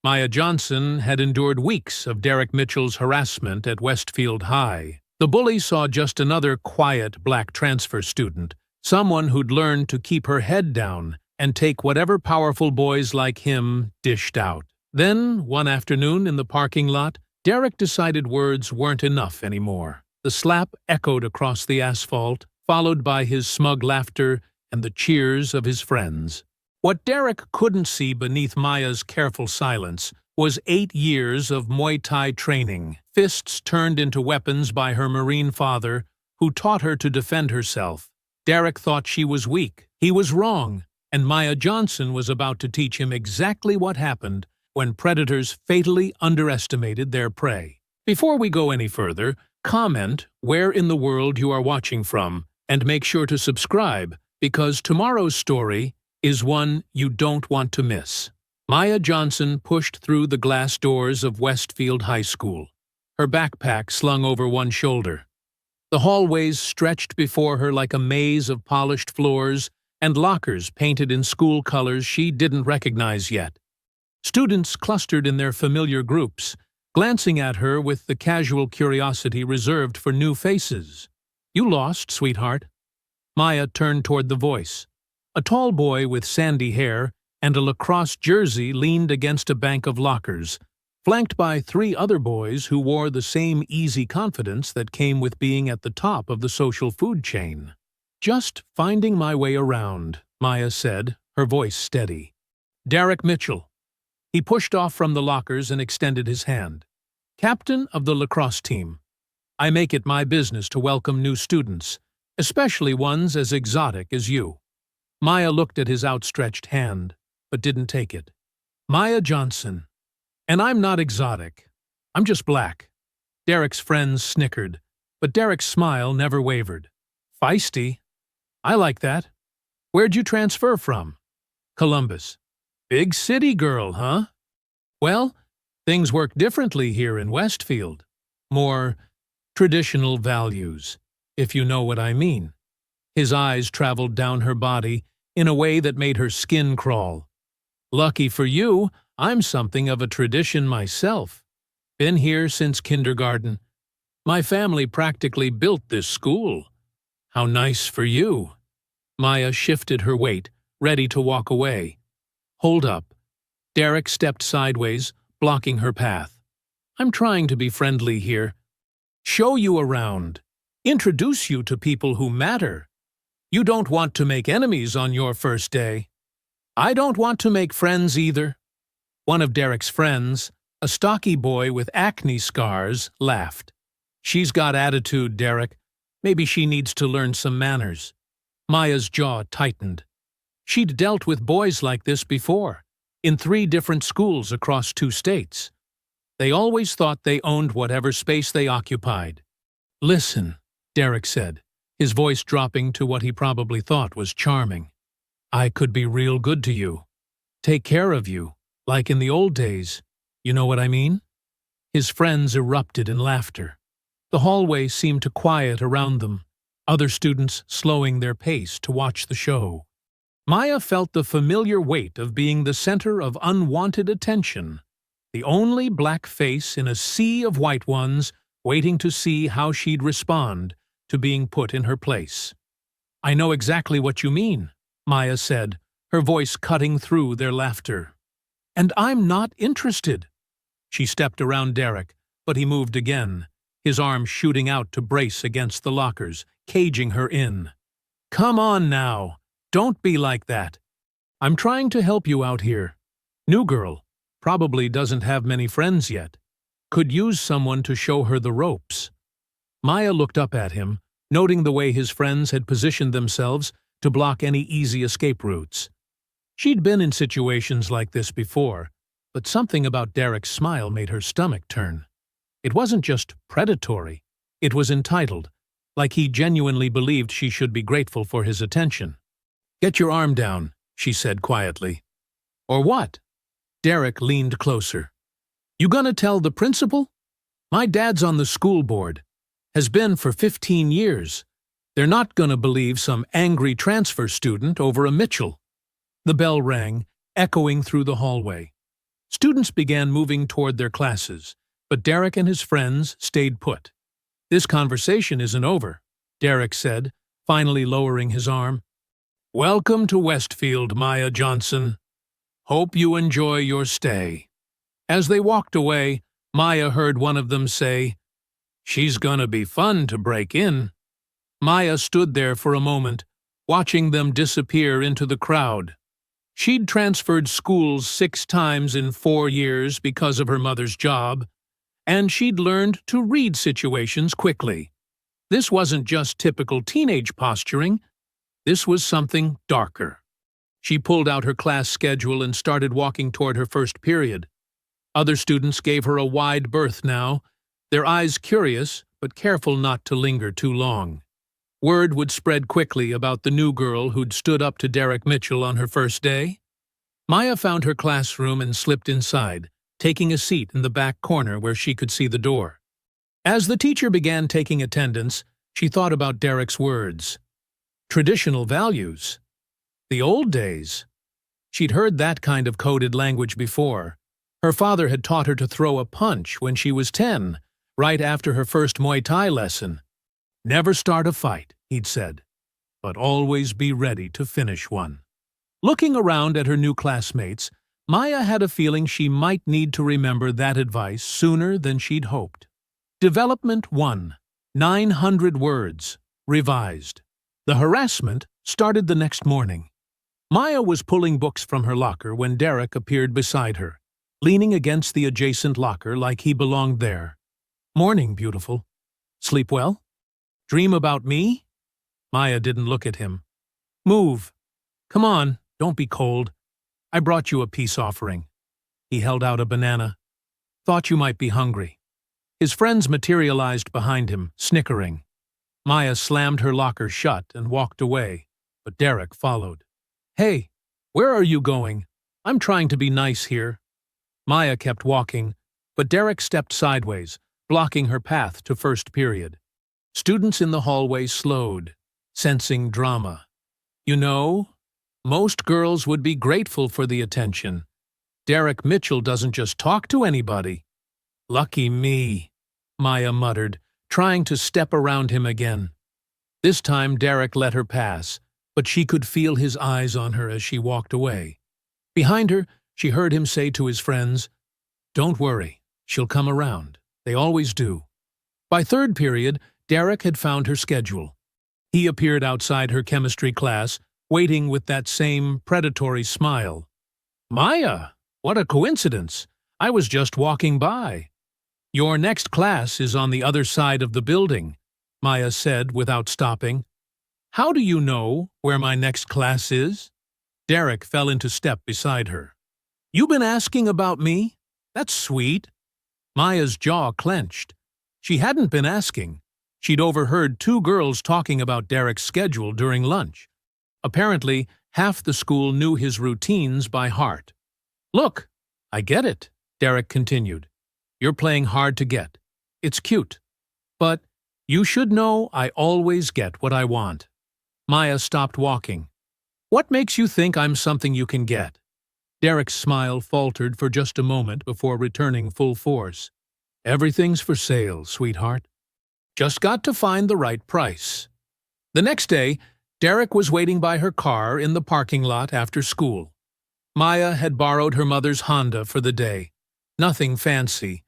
Maya Johnson had endured weeks of Derek Mitchell's harassment at Westfield High. The bully saw just another quiet black transfer student, someone who'd learned to keep her head down and take whatever powerful boys like him dished out. Then, one afternoon in the parking lot, Derek decided words weren't enough anymore. The slap echoed across the asphalt, followed by his smug laughter and the cheers of his friends. What Derek couldn't see beneath Maya's careful silence was 8 years of Muay Thai training, fists turned into weapons by her Marine father, who taught her to defend herself. Derek thought she was weak. He was wrong, and Maya Johnson was about to teach him exactly what happened when predators fatally underestimated their prey. Before we go any further, comment where in the world you are watching from, and make sure to subscribe, because tomorrow's story is one you don't want to miss. Maya Johnson pushed through the glass doors of Westfield High School, her backpack slung over one shoulder. The hallways stretched before her like a maze of polished floors and lockers painted in school colors she didn't recognize yet. Students clustered in their familiar groups, glancing at her with the casual curiosity reserved for new faces. "You lost, sweetheart." Maya turned toward the voice. A tall boy with sandy hair and a lacrosse jersey leaned against a bank of lockers, flanked by 3 other boys who wore the same easy confidence that came with being at the top of the social food chain. "Just finding my way around," Maya said, her voice steady. "Derek Mitchell." He pushed off from the lockers and extended his hand. "Captain of the lacrosse team. I make it my business to welcome new students, especially ones as exotic as you." Maya looked at his outstretched hand, but didn't take it. "Maya Johnson. And I'm not exotic. I'm just black." Derek's friends snickered, but Derek's smile never wavered. "Feisty. I like that. Where'd you transfer from?" "Columbus." "Big city girl, huh?" "Well, things work differently here in Westfield. More traditional values, if you know what I mean." His eyes traveled down her body in a way that made her skin crawl. "Lucky for you, I'm something of a tradition myself. Been here since kindergarten. My family practically built this school." "How nice for you." Maya shifted her weight, ready to walk away. "Hold up." Derek stepped sideways, blocking her path. "I'm trying to be friendly here. Show you around. Introduce you to people who matter. You don't want to make enemies on your first day." "I don't want to make friends either." One of Derek's friends, a stocky boy with acne scars, laughed. "She's got attitude, Derek. Maybe she needs to learn some manners." Maya's jaw tightened. She'd dealt with boys like this before, in 3 different schools across 2 states. They always thought they owned whatever space they occupied. "Listen," Derek said, his voice dropping to what he probably thought was charming. "I could be real good to you. Take care of you, like in the old days. You know what I mean?" His friends erupted in laughter. The hallway seemed to quiet around them, other students slowing their pace to watch the show. Maya felt the familiar weight of being the center of unwanted attention, the only black face in a sea of white ones waiting to see how she'd respond to being put in her place. "I know exactly what you mean," Maya said, her voice cutting through their laughter. "And I'm not interested." She stepped around Derek, but he moved again, his arm shooting out to brace against the lockers, caging her in. "Come on now. Don't be like that. I'm trying to help you out here. New girl, probably doesn't have many friends yet. Could use someone to show her the ropes." Maya looked up at him, noting the way his friends had positioned themselves to block any easy escape routes. She'd been in situations like this before, but something about Derek's smile made her stomach turn. It wasn't just predatory, it was entitled, like he genuinely believed she should be grateful for his attention. "Get your arm down," she said quietly. "Or what?" Derek leaned closer. "You gonna tell the principal? My dad's on the school board. Has been for 15 years. They're not gonna believe some angry transfer student over a Mitchell." The bell rang, echoing through the hallway. Students began moving toward their classes, but Derek and his friends stayed put. "This conversation isn't over," Derek said, finally lowering his arm. "Welcome to Westfield, Maya Johnson. Hope you enjoy your stay." As they walked away, Maya heard one of them say, "She's gonna be fun to break in." Maya stood there for a moment, watching them disappear into the crowd. She'd transferred schools 6 times in 4 years because of her mother's job, and she'd learned to read situations quickly. This wasn't just typical teenage posturing. This was something darker. She pulled out her class schedule and started walking toward her first period. Other students gave her a wide berth now, their eyes curious but careful not to linger too long. Word would spread quickly about the new girl who'd stood up to Derek Mitchell on her first day. Maya found her classroom and slipped inside, taking a seat in the back corner where she could see the door. As the teacher began taking attendance, she thought about Derek's words. Traditional values. The old days. She'd heard that kind of coded language before. Her father had taught her to throw a punch when she was 10, right after her first Muay Thai lesson. "Never start a fight," he'd said, "but always be ready to finish one." Looking around at her new classmates, Maya had a feeling she might need to remember that advice sooner than she'd hoped. Development 1. 900 words. Revised. The harassment started the next morning. Maya was pulling books from her locker when Derek appeared beside her, leaning against the adjacent locker like he belonged there. "Morning, beautiful. Sleep well? Dream about me?" Maya didn't look at him. "Move. Come on, don't be cold. I brought you a peace offering." He held out a banana. "Thought you might be hungry." His friends materialized behind him, snickering. Maya slammed her locker shut and walked away, but Derek followed. "Hey, where are you going? I'm trying to be nice here." Maya kept walking, but Derek stepped sideways, blocking her path to first period. Students in the hallway slowed, sensing drama. "You know, most girls would be grateful for the attention. Derek Mitchell doesn't just talk to anybody." "Lucky me," Maya muttered, trying to step around him again. This time Derek let her pass, but she could feel his eyes on her as she walked away. Behind her, she heard him say to his friends, "Don't worry, she'll come around. They always do." By third period, Derek had found her schedule. He appeared outside her chemistry class, waiting with that same predatory smile. "Maya, what a coincidence. I was just walking by." "Your next class is on the other side of the building," Maya said without stopping. "How do you know where my next class is?" Derek fell into step beside her. "You been asking about me? That's sweet." Maya's jaw clenched. She hadn't been asking. She'd overheard 2 girls talking about Derek's schedule during lunch. Apparently, half the school knew his routines by heart. "Look, I get it," Derek continued. "You're playing hard to get. It's cute. But you should know I always get what I want." Maya stopped walking. "What makes you think I'm something you can get?" Derek's smile faltered for just a moment before returning full force. "Everything's for sale, sweetheart. Just got to find the right price." The next day, Derek was waiting by her car in the parking lot after school. Maya had borrowed her mother's Honda for the day. Nothing fancy,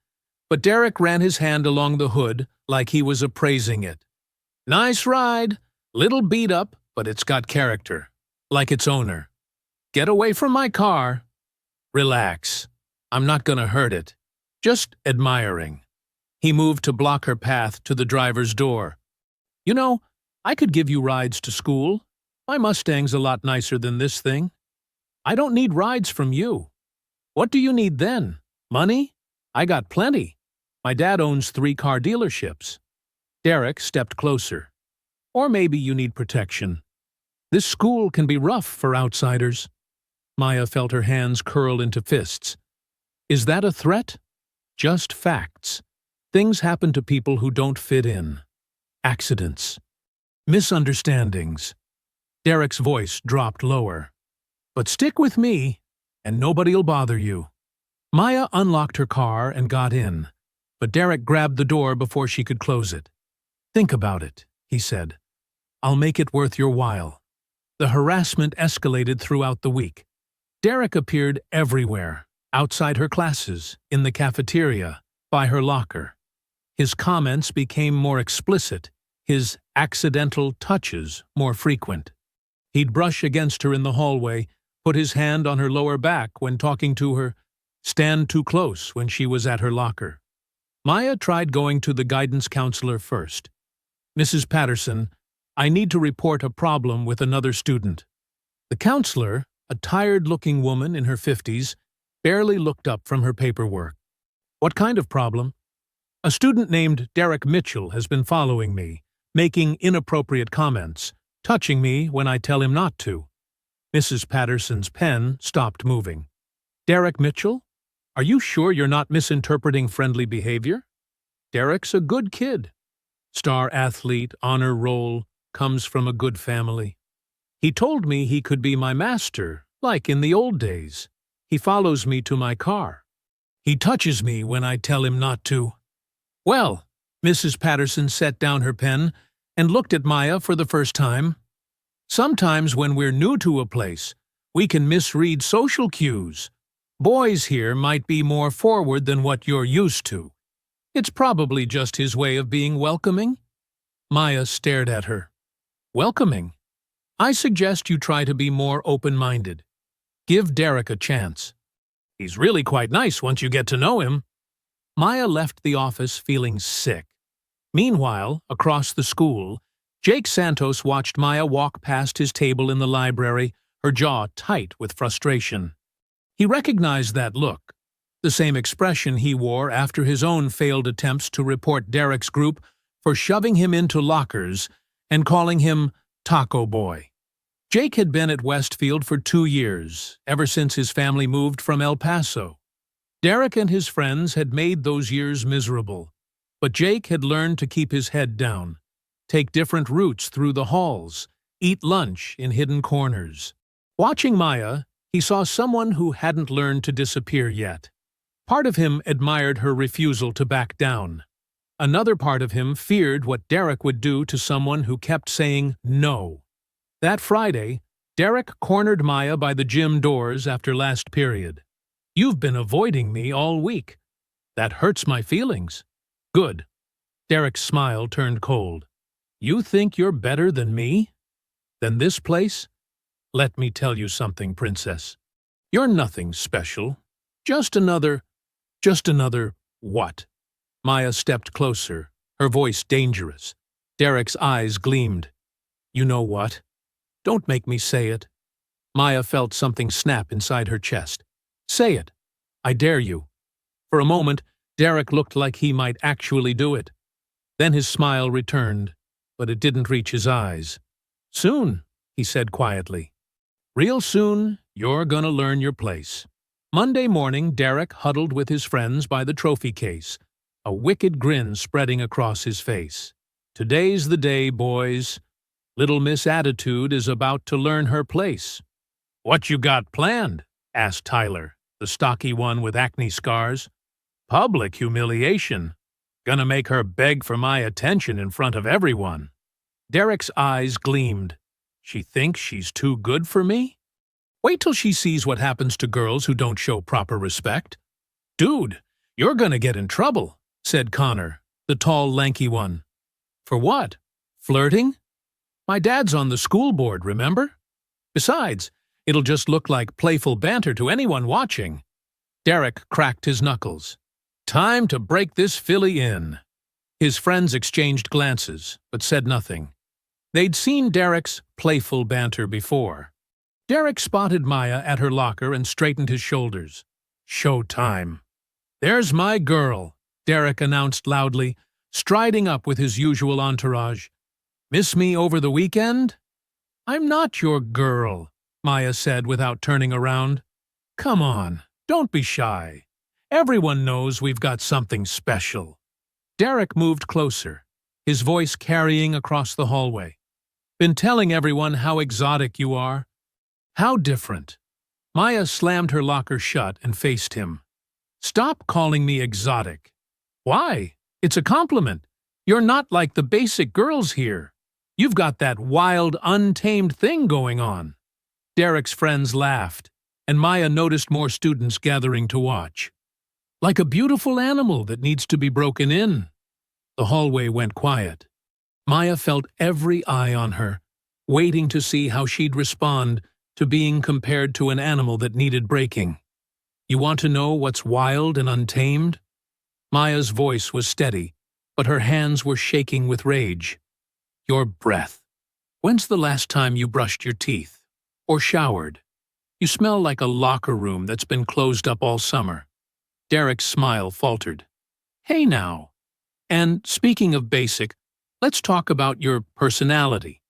but Derek ran his hand along the hood like he was appraising it. "Nice ride. Little beat up, but it's got character. Like its owner. Get away from my car." "Relax. I'm not gonna hurt it. Just admiring." He moved to block her path to the driver's door. "You know, I could give you rides to school. My Mustang's a lot nicer than this thing. I don't need rides from you. What do you need then? Money? I got plenty. My dad owns 3 car dealerships." Derek stepped closer. "Or maybe you need protection. This school can be rough for outsiders." Maya felt her hands curl into fists. "Is that a threat?" "Just facts. Things happen to people who don't fit in. Accidents. Misunderstandings." Derek's voice dropped lower. "But stick with me, and nobody'll bother you." Maya unlocked her car and got in, but Derek grabbed the door before she could close it. "Think about it," he said. "I'll make it worth your while." The harassment escalated throughout the week. Derek appeared everywhere, outside her classes, in the cafeteria, by her locker. His comments became more explicit, his accidental touches more frequent. He'd brush against her in the hallway, put his hand on her lower back when talking to her, stand too close when she was at her locker. Maya tried going to the guidance counselor first. "Mrs. Patterson, I need to report a problem with another student." The counselor, a tired-looking woman in her 50s, barely looked up from her paperwork. "What kind of problem?" "A student named Derek Mitchell has been following me, making inappropriate comments, touching me when I tell him not to." Mrs. Patterson's pen stopped moving. "Derek Mitchell? Are you sure you're not misinterpreting friendly behavior? Derek's a good kid. Star athlete, honor roll, comes from a good family. He told me he could be my master, like in the old days. He follows me to my car. He touches me when I tell him not to." "Well," Mrs. Patterson set down her pen and looked at Maya for the first time. "Sometimes when we're new to a place, we can misread social cues. Boys here might be more forward than what you're used to. It's probably just his way of being welcoming." Maya stared at her. "Welcoming? I suggest you try to be more open-minded. Give Derek a chance. He's really quite nice once you get to know him." Maya left the office feeling sick. Meanwhile, across the school, Jake Santos watched Maya walk past his table in the library, her jaw tight with frustration. He recognized that look, the same expression he wore after his own failed attempts to report Derek's group for shoving him into lockers and calling him Taco Boy. Jake had been at Westfield for 2 years, ever since his family moved from El Paso. Derek and his friends had made those years miserable, but Jake had learned to keep his head down, take different routes through the halls, eat lunch in hidden corners. Watching Maya, he saw someone who hadn't learned to disappear yet. Part of him admired her refusal to back down. Another part of him feared what Derek would do to someone who kept saying no. That Friday, Derek cornered Maya by the gym doors after last period. "You've been avoiding me all week. That hurts my feelings." "Good." Derek's smile turned cold. "You think you're better than me? Than this place? Let me tell you something, Princess. You're nothing special. Just another what?" Maya stepped closer, her voice dangerous. Derek's eyes gleamed. "You know what? Don't make me say it." Maya felt something snap inside her chest. "Say it. I dare you." For a moment, Derek looked like he might actually do it. Then his smile returned, but it didn't reach his eyes. "Soon," he said quietly. "Real soon, you're gonna learn your place." Monday morning, Derek huddled with his friends by the trophy case, a wicked grin spreading across his face. "Today's the day, boys. Little Miss Attitude is about to learn her place." "What you got planned?" asked Tyler, the stocky one with acne scars. "Public humiliation. Gonna make her beg for my attention in front of everyone." Derek's eyes gleamed. "She thinks she's too good for me? Wait till she sees what happens to girls who don't show proper respect." "Dude, you're gonna get in trouble," said Connor, the tall, lanky one. "For what? Flirting? My dad's on the school board, remember? Besides, it'll just look like playful banter to anyone watching." Derek cracked his knuckles. "Time to break this filly in." His friends exchanged glances, but said nothing. They'd seen Derek's playful banter before. Derek spotted Maya at her locker and straightened his shoulders. "Show time." "There's my girl," Derek announced loudly, striding up with his usual entourage. "Miss me over the weekend?" "I'm not your girl," Maya said without turning around. "Come on, don't be shy. Everyone knows we've got something special." Derek moved closer, his voice carrying across the hallway. "Been telling everyone how exotic you are. How different." Maya slammed her locker shut and faced him. Stop calling me exotic. Why? It's a compliment. You're not like the basic girls here. You've got that wild, untamed thing going on. Derek's friends laughed, and Maya noticed more students gathering to watch. Like a beautiful animal that needs to be broken in. The hallway went quiet. Maya felt every eye on her, waiting to see how she'd respond to being compared to an animal that needed breaking. You want to know what's wild and untamed? Maya's voice was steady, but her hands were shaking with rage. Your breath. When's the last time you brushed your teeth? Or showered? You smell like a locker room that's been closed up all summer. Derek's smile faltered. Hey now. And speaking of basic, let's talk about your personality.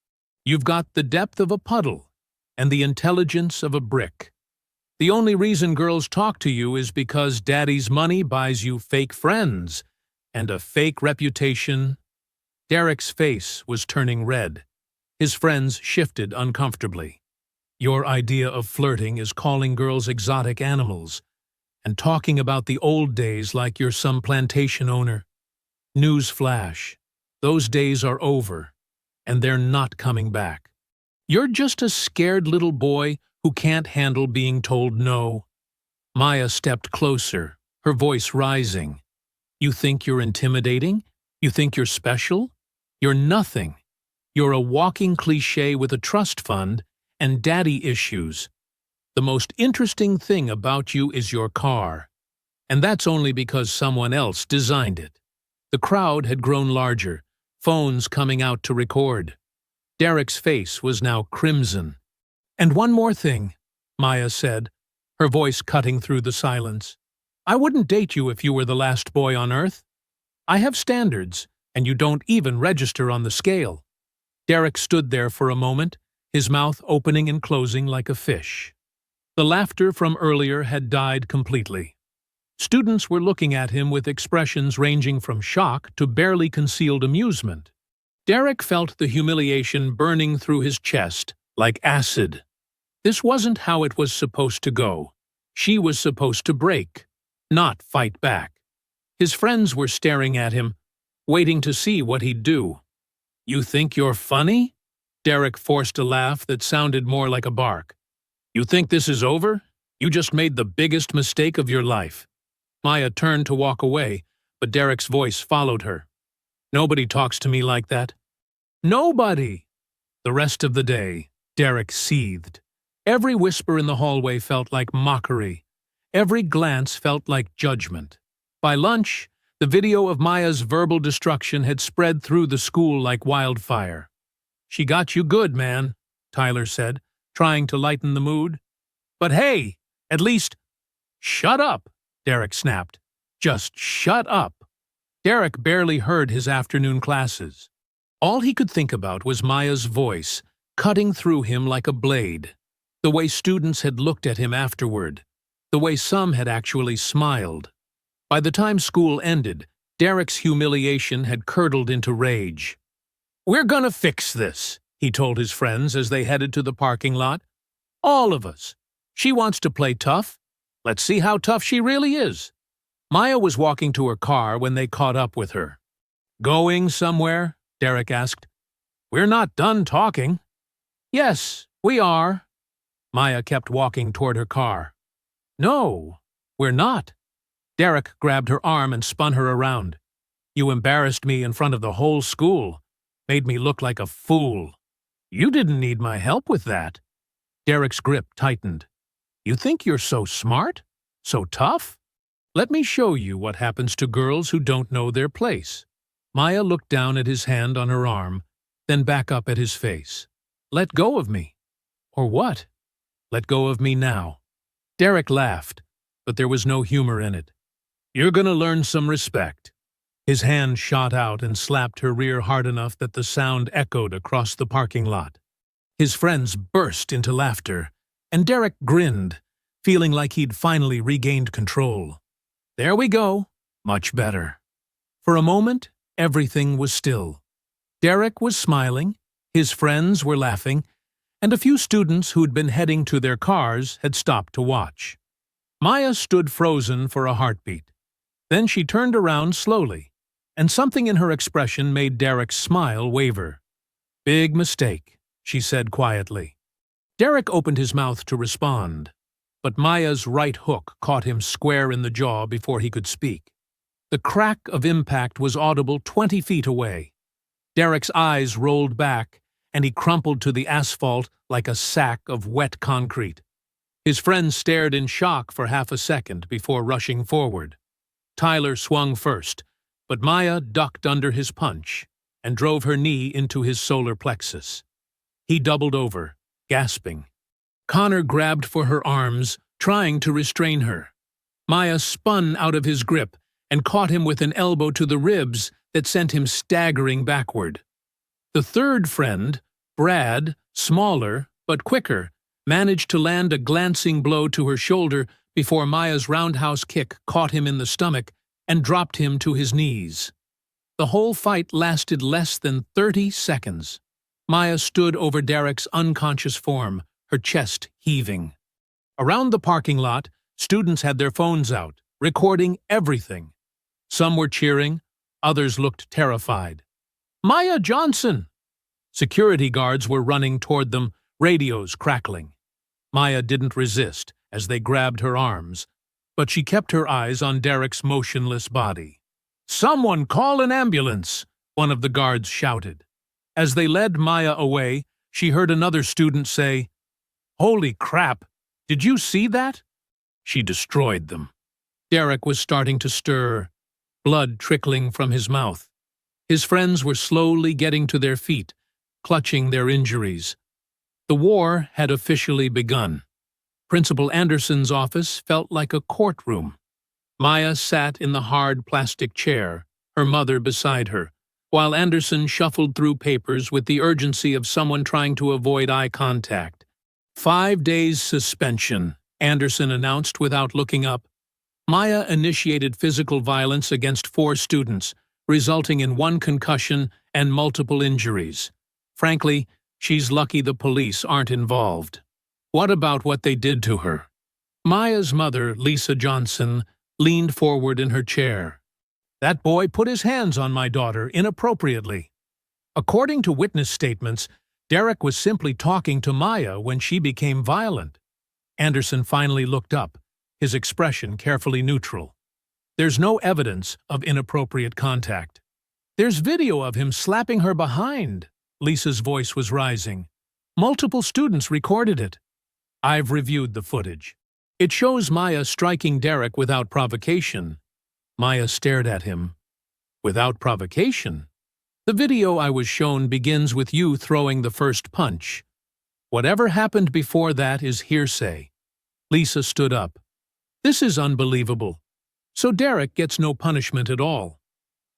You've got the depth of a puddle and the intelligence of a brick. The only reason girls talk to you is because daddy's money buys you fake friends and a fake reputation. Derek's face was turning red. His friends shifted uncomfortably. Your idea of flirting is calling girls exotic animals and talking about the old days like you're some plantation owner. News flash. Those days are over, and they're not coming back. You're just a scared little boy who can't handle being told no. Maya stepped closer, her voice rising. You think you're intimidating? You think you're special? You're nothing. You're a walking cliché with a trust fund and daddy issues. The most interesting thing about you is your car. And that's only because someone else designed it. The crowd had grown larger, phones coming out to record. Derek's face was now crimson. And one more thing, Maya said, her voice cutting through the silence. I wouldn't date you if you were the last boy on Earth. I have standards, and you don't even register on the scale. Derek stood there for a moment, his mouth opening and closing like a fish. The laughter from earlier had died completely. Students were looking at him with expressions ranging from shock to barely concealed amusement. Derek felt the humiliation burning through his chest, like acid. This wasn't how it was supposed to go. She was supposed to break, not fight back. His friends were staring at him, waiting to see what he'd do. You think you're funny? Derek forced a laugh that sounded more like a bark. You think this is over? You just made the biggest mistake of your life. Maya turned to walk away, but Derek's voice followed her. Nobody talks to me like that. Nobody! The rest of the day, Derek seethed. Every whisper in the hallway felt like mockery. Every glance felt like judgment. By lunch, the video of Maya's verbal destruction had spread through the school like wildfire. She got you good, man, Tyler said, trying to lighten the mood. But hey, at least, shut up, Derek snapped. Just shut up. Derek barely heard his afternoon classes. All he could think about was Maya's voice, cutting through him like a blade. The way students had looked at him afterward. The way some had actually smiled. By the time school ended, Derek's humiliation had curdled into rage. We're gonna fix this, he told his friends as they headed to the parking lot. All of us. She wants to play tough. Let's see how tough she really is. Maya was walking to her car when they caught up with her. Going somewhere? Derek asked. We're not done talking. Yes, we are. Maya kept walking toward her car. No, we're not. Derek grabbed her arm and spun her around. You embarrassed me in front of the whole school. Made me look like a fool. You didn't need my help with that. Derek's grip tightened. You think you're so smart? So tough? Let me show you what happens to girls who don't know their place. Maya looked down at his hand on her arm, then back up at his face. Let go of me. Or what? Let go of me now. Derek laughed, but there was no humor in it. You're gonna learn some respect. His hand shot out and slapped her rear hard enough that the sound echoed across the parking lot. His friends burst into laughter, and Derek grinned, feeling like he'd finally regained control. There we go. Much better. For a moment, everything was still. Derek was smiling, his friends were laughing, and a few students who'd been heading to their cars had stopped to watch. Maya stood frozen for a heartbeat. Then she turned around slowly, and something in her expression made Derek's smile waver. "Big mistake," she said quietly. Derek opened his mouth to respond, but Maya's right hook caught him square in the jaw before he could speak. The crack of impact was audible 20 feet away. Derek's eyes rolled back, and he crumpled to the asphalt like a sack of wet concrete. His friends stared in shock for half a second before rushing forward. Tyler swung first, but Maya ducked under his punch and drove her knee into his solar plexus. He doubled over, gasping. Connor grabbed for her arms, trying to restrain her. Maya spun out of his grip and caught him with an elbow to the ribs that sent him staggering backward. The third friend, Brad, smaller but quicker, managed to land a glancing blow to her shoulder before Maya's roundhouse kick caught him in the stomach and dropped him to his knees. The whole fight lasted less than 30 seconds. Maya stood over Derek's unconscious form, her chest heaving. Around the parking lot, students had their phones out, recording everything. Some were cheering, others looked terrified. "Maya Johnson!" Security guards were running toward them, radios crackling. Maya didn't resist as they grabbed her arms, but she kept her eyes on Derek's motionless body. "Someone call an ambulance!" one of the guards shouted. As they led Maya away, she heard another student say, "Holy crap! Did you see that?" She destroyed them. Derek was starting to stir, blood trickling from his mouth. His friends were slowly getting to their feet, clutching their injuries. The war had officially begun. Principal Anderson's office felt like a courtroom. Maya sat in the hard plastic chair, her mother beside her, while Anderson shuffled through papers with the urgency of someone trying to avoid eye contact. 5 days suspension, Anderson announced without looking up. Maya initiated physical violence against 4 students, resulting in 1 concussion and multiple injuries. Frankly, she's lucky the police aren't involved. What about what they did to her? Maya's mother, Lisa Johnson, leaned forward in her chair. "That boy put his hands on my daughter inappropriately." According to witness statements, Derek was simply talking to Maya when she became violent. Anderson finally looked up, his expression carefully neutral. "There's no evidence of inappropriate contact." "There's video of him slapping her behind." Lisa's voice was rising. "Multiple students recorded it." "I've reviewed the footage. It shows Maya striking Derek without provocation." Maya stared at him. "Without provocation? The video I was shown begins with you throwing the first punch. Whatever happened before that is hearsay." Lisa stood up. "This is unbelievable. So Derek gets no punishment at all."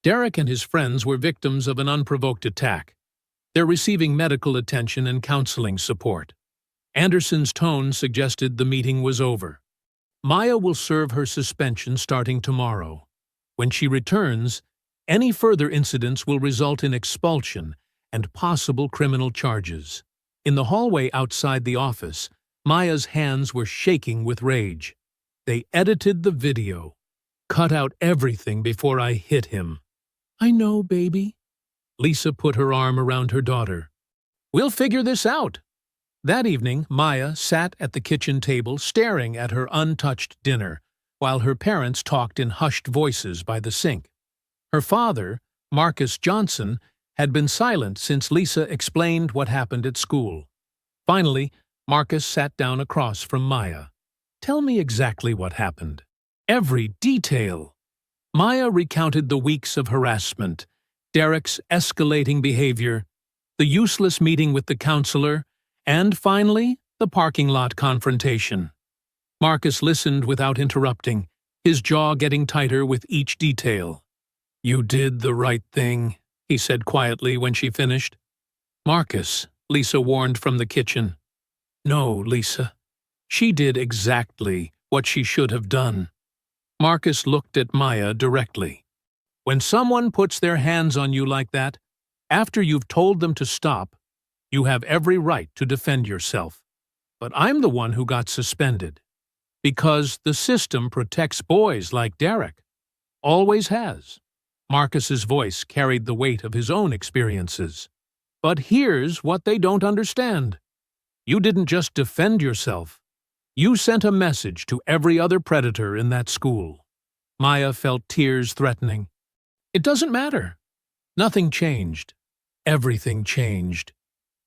Derek and his friends were victims of an unprovoked attack. They're receiving medical attention and counseling support. Anderson's tone suggested the meeting was over. Maya will serve her suspension starting tomorrow. When she returns, any further incidents will result in expulsion and possible criminal charges. In the hallway outside the office, Maya's hands were shaking with rage. "They edited the video. Cut out everything before I hit him." "I know, baby." Lisa put her arm around her daughter. "We'll figure this out." That evening, Maya sat at the kitchen table staring at her untouched dinner, while her parents talked in hushed voices by the sink. Her father, Marcus Johnson, had been silent since Lisa explained what happened at school. Finally, Marcus sat down across from Maya. "Tell me exactly what happened." "Every detail." Maya recounted the weeks of harassment, Derek's escalating behavior, the useless meeting with the counselor, and finally, the parking lot confrontation. Marcus listened without interrupting, his jaw getting tighter with each detail. "You did the right thing," he said quietly when she finished. "Marcus," Lisa warned from the kitchen. "No, Lisa. She did exactly what she should have done." Marcus looked at Maya directly. "When someone puts their hands on you like that, after you've told them to stop, you have every right to defend yourself. But I'm the one who got suspended. Because the system protects boys like Derek. Always has. Marcus's voice carried the weight of his own experiences. But here's what they don't understand. You didn't just defend yourself. You sent a message to every other predator in that school. Maya felt tears threatening. It doesn't matter. Nothing changed. Everything changed.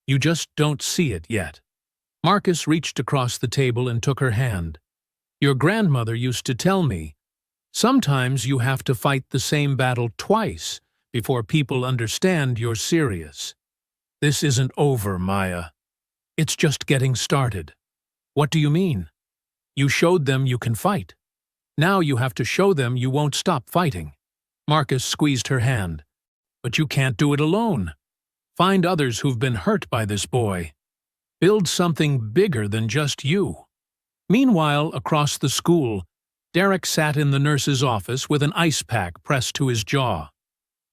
You just don't see it yet. Marcus reached across the table and took her hand. Your grandmother used to tell me, sometimes you have to fight the same battle twice before people understand you're serious. This isn't over, Maya. It's just getting started. What do you mean? You showed them you can fight. Now you have to show them you won't stop fighting. Marcus squeezed her hand. But you can't do it alone. Find others who've been hurt by this boy. Build something bigger than just you. Meanwhile, across the school, Derek sat in the nurse's office with an ice pack pressed to his jaw.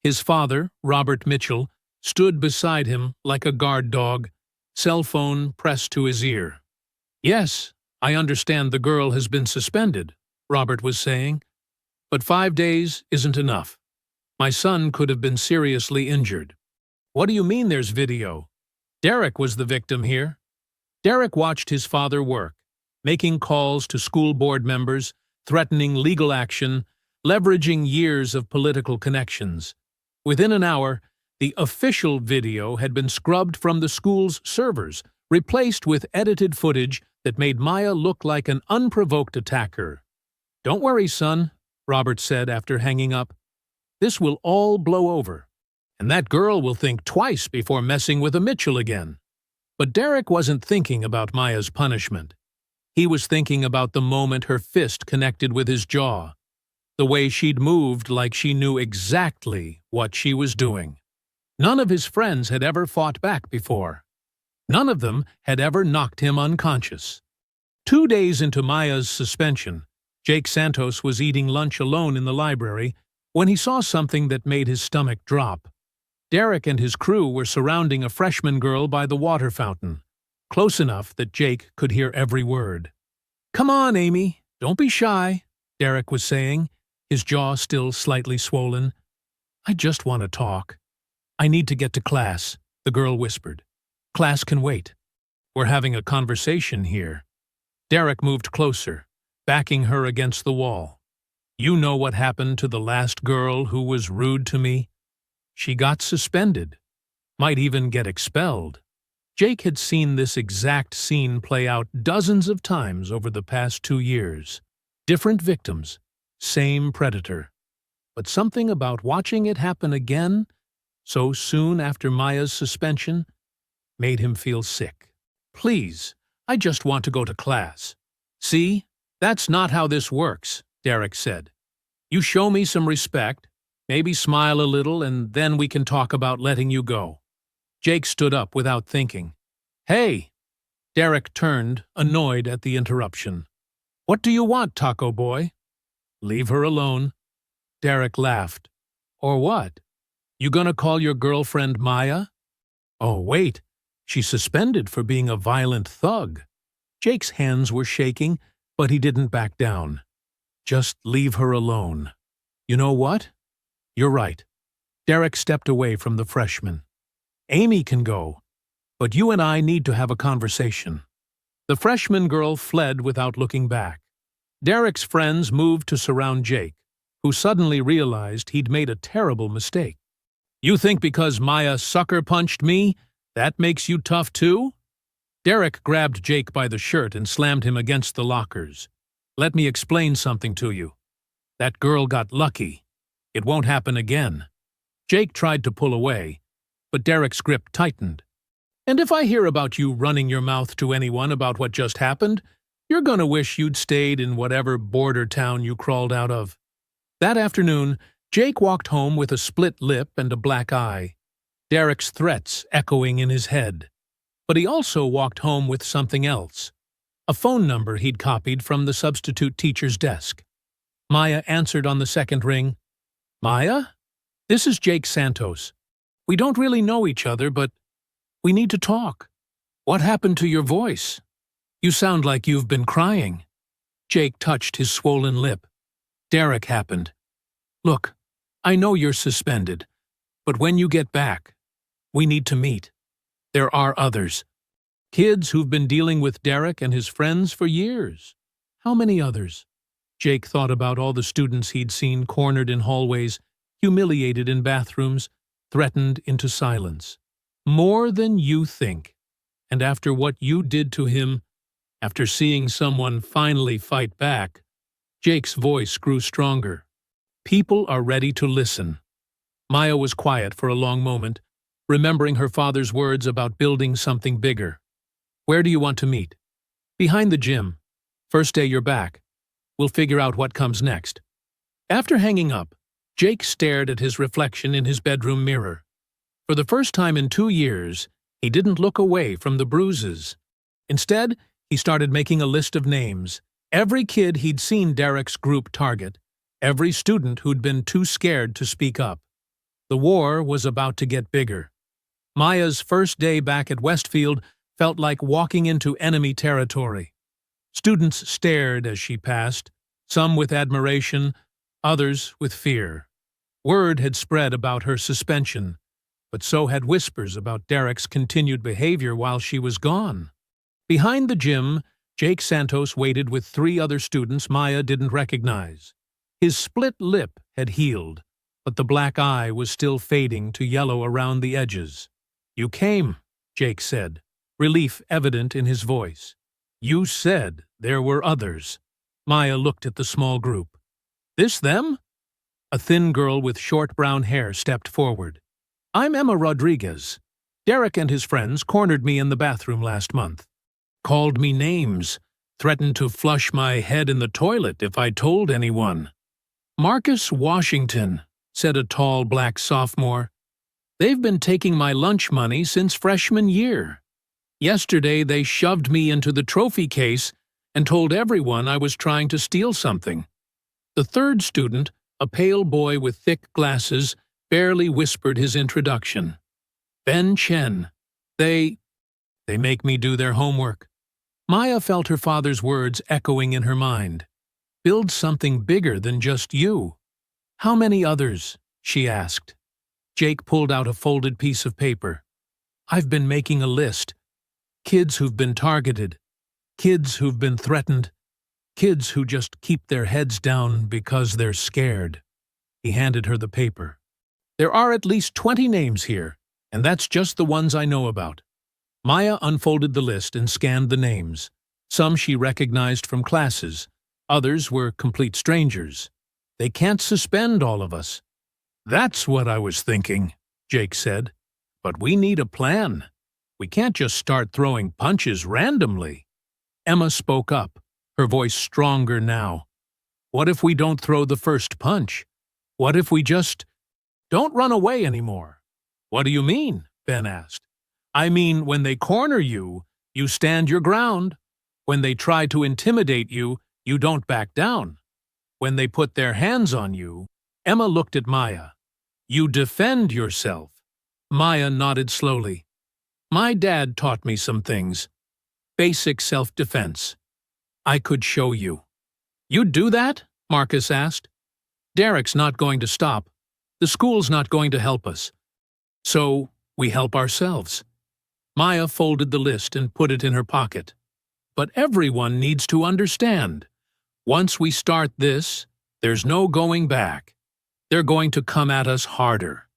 His father, Robert Mitchell, stood beside him like a guard dog, cell phone pressed to his ear. Yes, I understand the girl has been suspended, Robert was saying. But 5 days isn't enough. My son could have been seriously injured. What do you mean there's video? Derek was the victim here. Derek watched his father work, making calls to school board members, threatening legal action, leveraging years of political connections. Within an hour, the official video had been scrubbed from the school's servers, replaced with edited footage that made Maya look like an unprovoked attacker. Don't worry, son, Robert said after hanging up. This will all blow over, and that girl will think twice before messing with a Mitchell again. But Derek wasn't thinking about Maya's punishment. He was thinking about the moment her fist connected with his jaw, the way she'd moved like she knew exactly what she was doing. None of his friends had ever fought back before. None of them had ever knocked him unconscious. 2 days into Maya's suspension, Jake Santos was eating lunch alone in the library when he saw something that made his stomach drop. Derek and his crew were surrounding a freshman girl by the water fountain, close enough that Jake could hear every word. Come on, Amy, don't be shy, Derek was saying, his jaw still slightly swollen. I just want to talk. I need to get to class, the girl whispered. Class can wait. We're having a conversation here. Derek moved closer, backing her against the wall. You know what happened to the last girl who was rude to me? She got suspended. Might even get expelled. Jake had seen this exact scene play out dozens of times over the past 2 years. Different victims, same predator. But something about watching it happen again, so soon after Maya's suspension, made him feel sick. Please, I just want to go to class. See, that's not how this works, Derek said. You show me some respect, maybe smile a little, and then we can talk about letting you go. Jake stood up without thinking. Hey! Derek turned, annoyed at the interruption. What do you want, Taco Boy? Leave her alone. Derek laughed. Or what? You gonna call your girlfriend Maya? Oh, wait. She's suspended for being a violent thug. Jake's hands were shaking, but he didn't back down. Just leave her alone. You know what? You're right. Derek stepped away from the freshman. Amy can go, but you and I need to have a conversation. The freshman girl fled without looking back. Derek's friends moved to surround Jake, who suddenly realized he'd made a terrible mistake. You think because Maya sucker-punched me, that makes you tough too? Derek grabbed Jake by the shirt and slammed him against the lockers. Let me explain something to you. That girl got lucky. It won't happen again. Jake tried to pull away, but Derek's grip tightened. And if I hear about you running your mouth to anyone about what just happened, you're gonna wish you'd stayed in whatever border town you crawled out of. That afternoon, Jake walked home with a split lip and a black eye, Derek's threats echoing in his head. But he also walked home with something else, a phone number he'd copied from the substitute teacher's desk. Maya answered on the second ring. Maya? This is Jake Santos. We don't really know each other, but we need to talk. What happened to your voice? You sound like you've been crying. Jake touched his swollen lip. Derek happened. Look, I know you're suspended, but when you get back, we need to meet. There are others. Kids who've been dealing with Derek and his friends for years. How many others? Jake thought about all the students he'd seen cornered in hallways, humiliated in bathrooms, threatened into silence. More than you think. And after what you did to him, after seeing someone finally fight back, Jake's voice grew stronger. People are ready to listen. Maya was quiet for a long moment, remembering her father's words about building something bigger. Where do you want to meet? Behind the gym. First day you're back. We'll figure out what comes next. After hanging up, Jake stared at his reflection in his bedroom mirror. For the first time in 2 years, he didn't look away from the bruises. Instead, he started making a list of names. Every kid he'd seen Derek's group target. Every student who'd been too scared to speak up. The war was about to get bigger. Maya's first day back at Westfield felt like walking into enemy territory. Students stared as she passed, some with admiration, others with fear. Word had spread about her suspension, but so had whispers about Derek's continued behavior while she was gone. Behind the gym, Jake Santos waited with 3 other students Maya didn't recognize. His split lip had healed, but the black eye was still fading to yellow around the edges. You came, Jake said, relief evident in his voice. You said there were others. Maya looked at the small group. This them? A thin girl with short brown hair stepped forward. I'm Emma Rodriguez. Derek and his friends cornered me in the bathroom last month. Called me names, threatened to flush my head in the toilet if I told anyone. Marcus Washington, said a tall black sophomore. They've been taking my lunch money since freshman year. Yesterday they shoved me into the trophy case and told everyone I was trying to steal something. The third student, a pale boy with thick glasses, barely whispered his introduction. Ben Chen. They make me do their homework. Maya felt her father's words echoing in her mind. Build something bigger than just you. How many others? She asked. Jake pulled out a folded piece of paper. I've been making a list. Kids who've been targeted. Kids who've been threatened. Kids who just keep their heads down because they're scared. He handed her the paper. There are at least 20 names here, and that's just the ones I know about. Maya unfolded the list and scanned the names. Some she recognized from classes. Others were complete strangers. They can't suspend all of us. That's what I was thinking, Jake said. But we need a plan. We can't just start throwing punches randomly. Emma spoke up, her voice stronger now. What if we don't throw the first punch? What if we just don't run away anymore? What do you mean? Ben asked. I mean, when they corner you, you stand your ground. When they try to intimidate you, you don't back down. When they put their hands on you, Emma looked at Maya. You defend yourself. Maya nodded slowly. My dad taught me some things. Basic self-defense. I could show you. You'd do that? Marcus asked. Derek's not going to stop. The school's not going to help us. So, we help ourselves. Maya folded the list and put it in her pocket. But everyone needs to understand. Once we start this, there's no going back. They're going to come at us harder.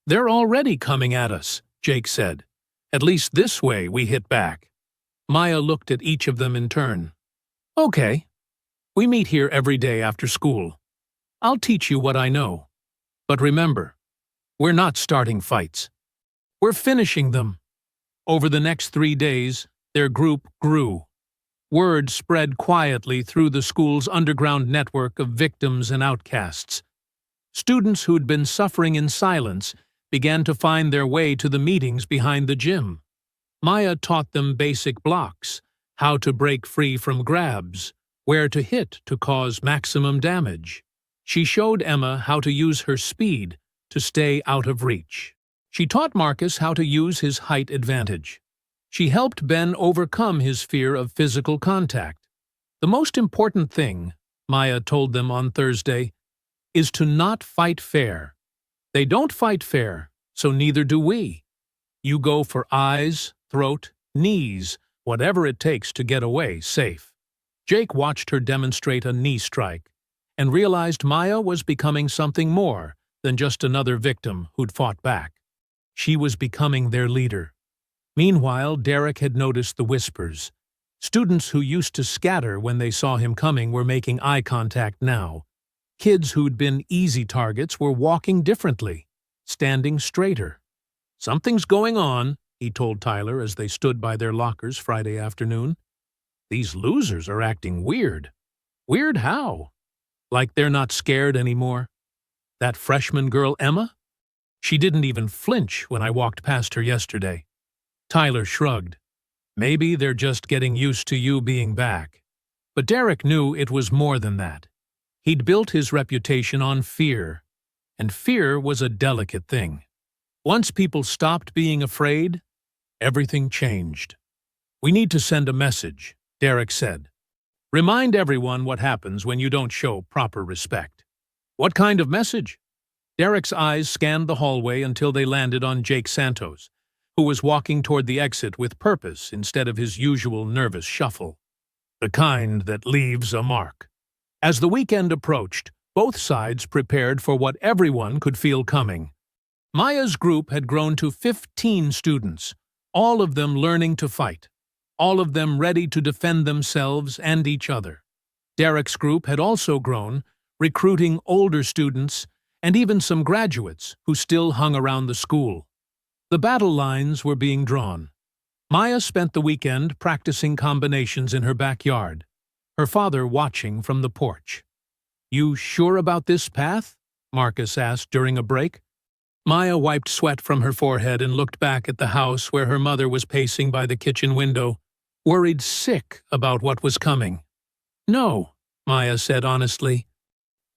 They're already coming at us, Jake said. At least this way we hit back. Maya looked at each of them in turn. Okay. We meet here every day after school. I'll teach you what I know. But remember, we're not starting fights. We're finishing them. Over the next 3 days, their group grew. Word spread quietly through the school's underground network of victims and outcasts. Students who'd been suffering in silence began to find their way to the meetings behind the gym. Maya taught them basic blocks, how to break free from grabs, where to hit to cause maximum damage. She showed Emma how to use her speed to stay out of reach. She taught Marcus how to use his height advantage. She helped Ben overcome his fear of physical contact. The most important thing, Maya told them on Thursday, is to not fight fair. They don't fight fair, so neither do we. You go for eyes, throat, knees, whatever it takes to get away safe. Jake watched her demonstrate a knee strike and realized Maya was becoming something more than just another victim who'd fought back. She was becoming their leader. Meanwhile, Derek had noticed the whispers. Students who used to scatter when they saw him coming were making eye contact now. Kids who'd been easy targets were walking differently, standing straighter. "Something's going on," he told Tyler as they stood by their lockers Friday afternoon. "These losers are acting weird." "Weird how?" "Like they're not scared anymore. That freshman girl, Emma? She didn't even flinch when I walked past her yesterday." Tyler shrugged. "Maybe they're just getting used to you being back." But Derek knew it was more than that. He'd built his reputation on fear, and fear was a delicate thing. Once people stopped being afraid, everything changed. "We need to send a message," Derek said. "Remind everyone what happens when you don't show proper respect." "What kind of message?" Derek's eyes scanned the hallway until they landed on Jake Santos, who was walking toward the exit with purpose instead of his usual nervous shuffle. "The kind that leaves a mark." As the weekend approached, both sides prepared for what everyone could feel coming. Maya's group had grown to 15 students, all of them learning to fight, all of them ready to defend themselves and each other. Derek's group had also grown, recruiting older students and even some graduates who still hung around the school. The battle lines were being drawn. Maya spent the weekend practicing combinations in her backyard, her father watching from the porch. "You sure about this path?" Marcus asked during a break. Maya wiped sweat from her forehead and looked back at the house where her mother was pacing by the kitchen window, worried sick about what was coming. "No," Maya said honestly,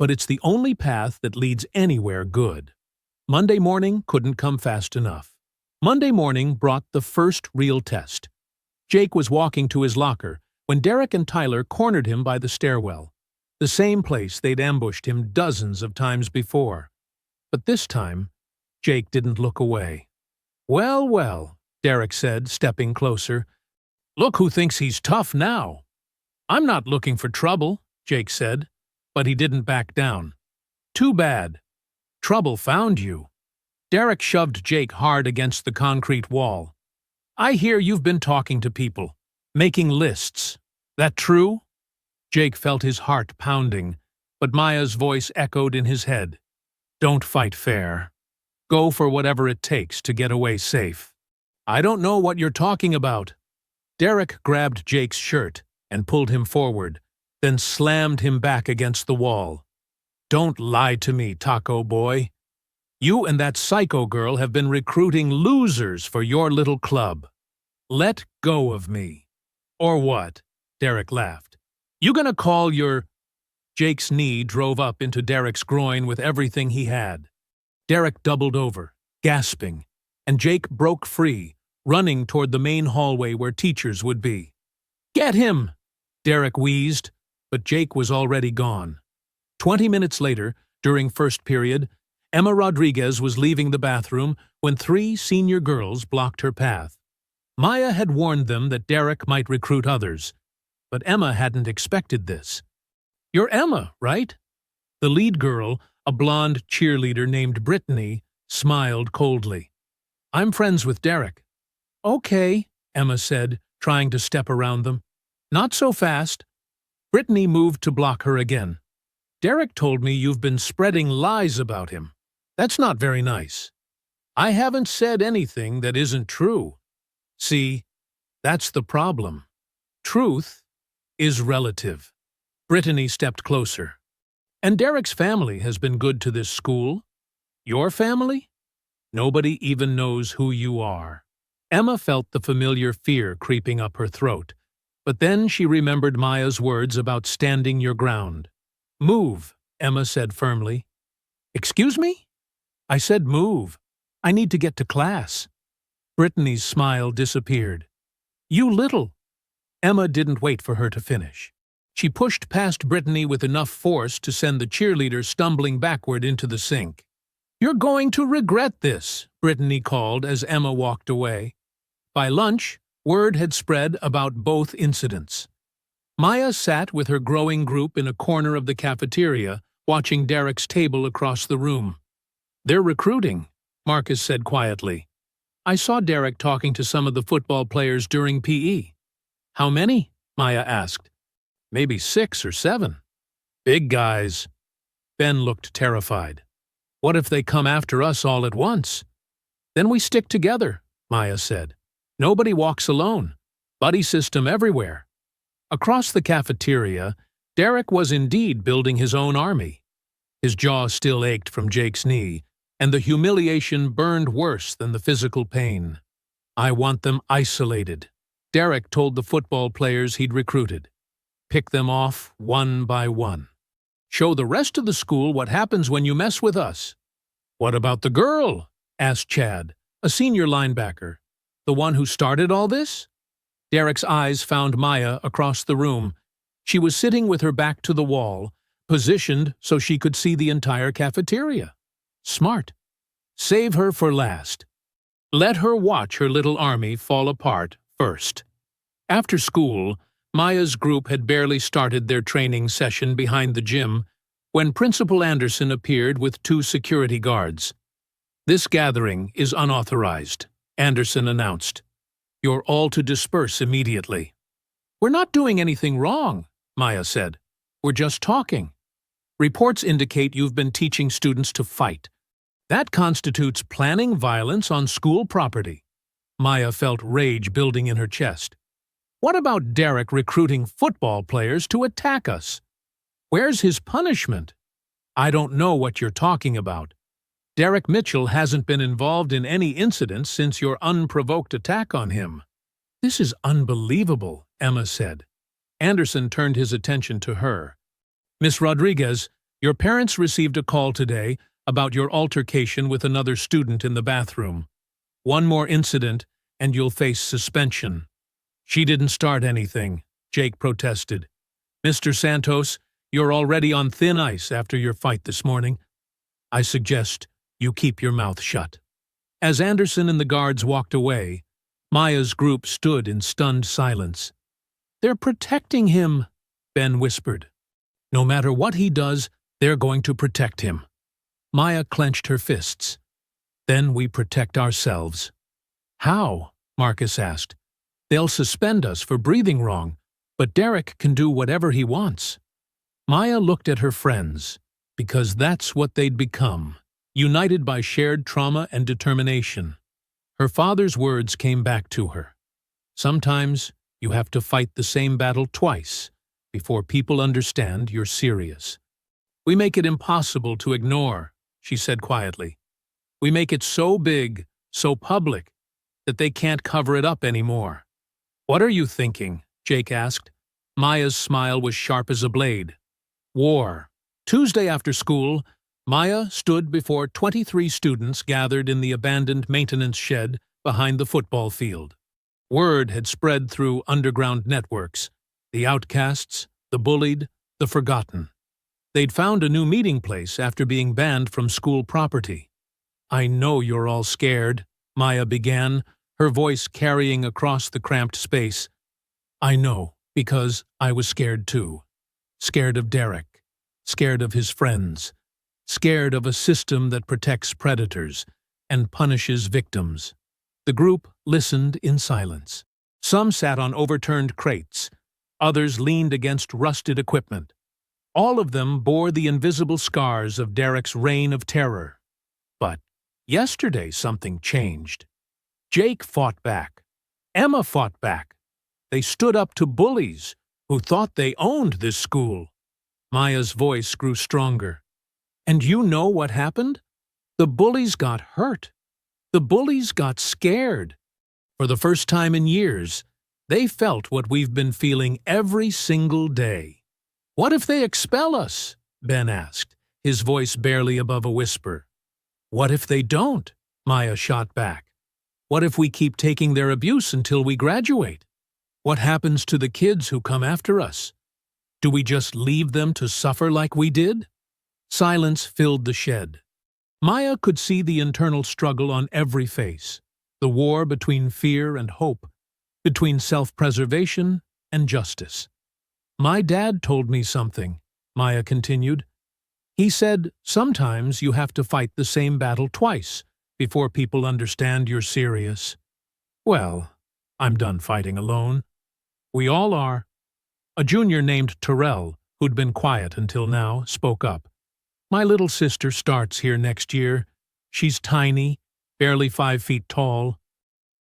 "but it's the only path that leads anywhere good." Monday morning couldn't come fast enough. Monday morning brought the first real test. Jake was walking to his locker when Derek and Tyler cornered him by the stairwell, the same place they'd ambushed him dozens of times before. But this time, Jake didn't look away. "Well, well," Derek said, stepping closer. "Look who thinks he's tough now." "I'm not looking for trouble," Jake said, but he didn't back down. "Too bad. Trouble found you." Derek shoved Jake hard against the concrete wall. "I hear you've been talking to people, making lists. That true?" Jake felt his heart pounding, but Maya's voice echoed in his head. "Don't fight fair. Go for whatever it takes to get away safe." "I don't know what you're talking about." Derek grabbed Jake's shirt and pulled him forward, then slammed him back against the wall. "Don't lie to me, Taco Boy. You and that psycho girl have been recruiting losers for your little club. Let go of me." "Or what?" Derek laughed. "You gonna call your—" Jake's knee drove up into Derek's groin with everything he had. Derek doubled over, gasping, and Jake broke free, running toward the main hallway where teachers would be. "Get him!" Derek wheezed, but Jake was already gone. 20 minutes later, during first period, Emma Rodriguez was leaving the bathroom when 3 senior girls blocked her path. Maya had warned them that Derek might recruit others, but Emma hadn't expected this. "You're Emma, right?" The lead girl, a blonde cheerleader named Brittany, smiled coldly. "I'm friends with Derek." "Okay," Emma said, trying to step around them. "Not so fast." Brittany moved to block her again. "Derek told me you've been spreading lies about him. That's not very nice." "I haven't said anything that isn't true." "See, that's the problem. Truth is relative." Brittany stepped closer. "And Derek's family has been good to this school. Your family? Nobody even knows who you are." Emma felt the familiar fear creeping up her throat, but then she remembered Maya's words about standing your ground. "Move," Emma said firmly. "Excuse me?" "I said move. I need to get to class." Brittany's smile disappeared. "You little—" Emma didn't wait for her to finish. She pushed past Brittany with enough force to send the cheerleader stumbling backward into the sink. "You're going to regret this," Brittany called as Emma walked away. By lunch, word had spread about both incidents. Maya sat with her growing group in a corner of the cafeteria, watching Derek's table across the room. "They're recruiting," Marcus said quietly. "I saw Derek talking to some of the football players during PE." "How many?" Maya asked. "Maybe 6 or 7. Big guys." Ben looked terrified. "What if they come after us all at once?" "Then we stick together," Maya said. "Nobody walks alone. Buddy system everywhere." Across the cafeteria, Derek was indeed building his own army. His jaw still ached from Jake's knee, and the humiliation burned worse than the physical pain. "I want them isolated," Derek told the football players he'd recruited. "Pick them off one by one. Show the rest of the school what happens when you mess with us." "What about the girl?" asked Chad, a senior linebacker. "The one who started all this?" Derek's eyes found Maya across the room. She was sitting with her back to the wall, positioned so she could see the entire cafeteria. Smart. Save her for last. Let her watch her little army fall apart first. After school, Maya's group had barely started their training session behind the gym when Principal Anderson appeared with 2 security guards. "This gathering is unauthorized," Anderson announced. "You're all to disperse immediately." "We're not doing anything wrong," Maya said. "We're just talking. Reports indicate you've been teaching students to fight. That constitutes planning violence on school property." Maya felt rage building in her chest. "What about Derek recruiting football players to attack us? Where's his punishment?" "I don't know what you're talking about. Derek Mitchell hasn't been involved in any incidents since your unprovoked attack on him." "This is unbelievable," Emma said. Anderson turned his attention to her. "Miss Rodriguez, your parents received a call today about your altercation with another student in the bathroom. One more incident, and you'll face suspension." "She didn't start anything," Jake protested. "Mr. Santos, you're already on thin ice after your fight this morning. I suggest you keep your mouth shut." As Anderson and the guards walked away, Maya's group stood in stunned silence. "They're protecting him," Ben whispered. "No matter what he does, they're going to protect him." Maya clenched her fists. "Then we protect ourselves." "How?" Marcus asked. "They'll suspend us for breathing wrong, but Derek can do whatever he wants." Maya looked at her friends, because that's what they'd become, united by shared trauma and determination. Her father's words came back to her. "Sometimes you have to fight the same battle twice before people understand you're serious." "We make it impossible to ignore," she said quietly. "We make it so big, so public, that they can't cover it up anymore." "What are you thinking?" Jake asked. Maya's smile was sharp as a blade. "War." Tuesday after school, Maya stood before 23 students gathered in the abandoned maintenance shed behind the football field. Word had spread through underground networks: the outcasts, the bullied, the forgotten. They'd found a new meeting place after being banned from school property. "I know you're all scared," Maya began, her voice carrying across the cramped space. "I know, because I was scared too. Scared of Derek. Scared of his friends. Scared of a system that protects predators and punishes victims." The group listened in silence. Some sat on overturned crates. Others leaned against rusted equipment. All of them bore the invisible scars of Derek's reign of terror. But yesterday something changed. Jake fought back. Emma fought back. They stood up to bullies who thought they owned this school. Maya's voice grew stronger. "And you know what happened? The bullies got hurt. The bullies got scared. For the first time in years, they felt what we've been feeling every single day." "What if they expel us?" Ben asked, his voice barely above a whisper. "What if they don't?" Maya shot back. "What if we keep taking their abuse until we graduate? What happens to the kids who come after us?" Do we just leave them to suffer like we did? Silence filled the shed. Maya could see the internal struggle on every face, the war between fear and hope, between self-preservation and justice. My dad told me something, Maya continued. He said, sometimes you have to fight the same battle twice before people understand you're serious. Well, I'm done fighting alone. We all are. A junior named Terrell, who'd been quiet until now, spoke up. My little sister starts here next year. She's tiny, barely 5 feet tall.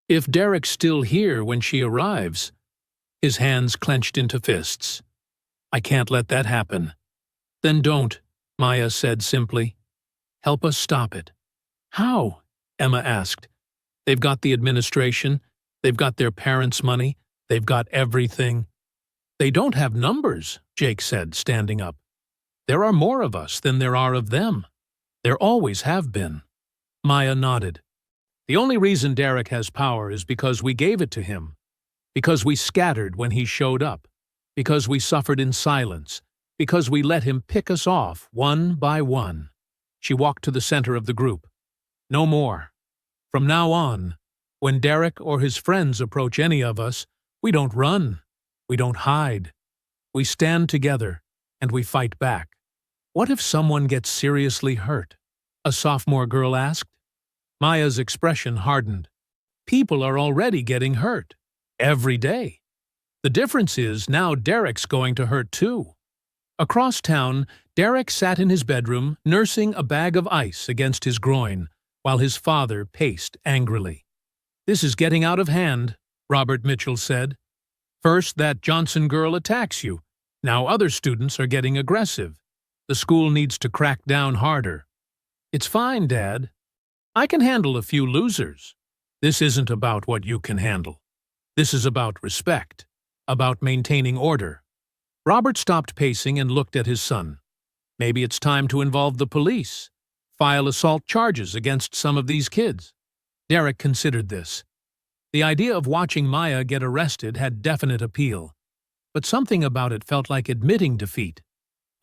If Derek's still here when she arrives, his hands clenched into fists. I can't let that happen. Then don't, Maya said simply. Help us stop it. How? Emma asked. They've got the administration, they've got their parents' money, they've got everything. They don't have numbers, Jake said, standing up. There are more of us than there are of them. There always have been. Maya nodded. The only reason Derek has power is because we gave it to him, because we scattered when he showed up, because we suffered in silence, because we let him pick us off one by one. She walked to the center of the group. No more. From now on, when Derek or his friends approach any of us, we don't run, we don't hide. We stand together, and we fight back. What if someone gets seriously hurt? A sophomore girl asked. Maya's expression hardened. People are already getting hurt. Every day. The difference is now Derek's going to hurt too. Across town, Derek sat in his bedroom, nursing a bag of ice against his groin, while his father paced angrily. This is getting out of hand, Robert Mitchell said. First, that Johnson girl attacks you. Now other students are getting aggressive. The school needs to crack down harder. It's fine, Dad. I can handle a few losers. This isn't about what you can handle. This is about respect, about maintaining order. Robert stopped pacing and looked at his son. Maybe it's time to involve the police, file assault charges against some of these kids. Derek considered this. The idea of watching Maya get arrested had definite appeal, but something about it felt like admitting defeat,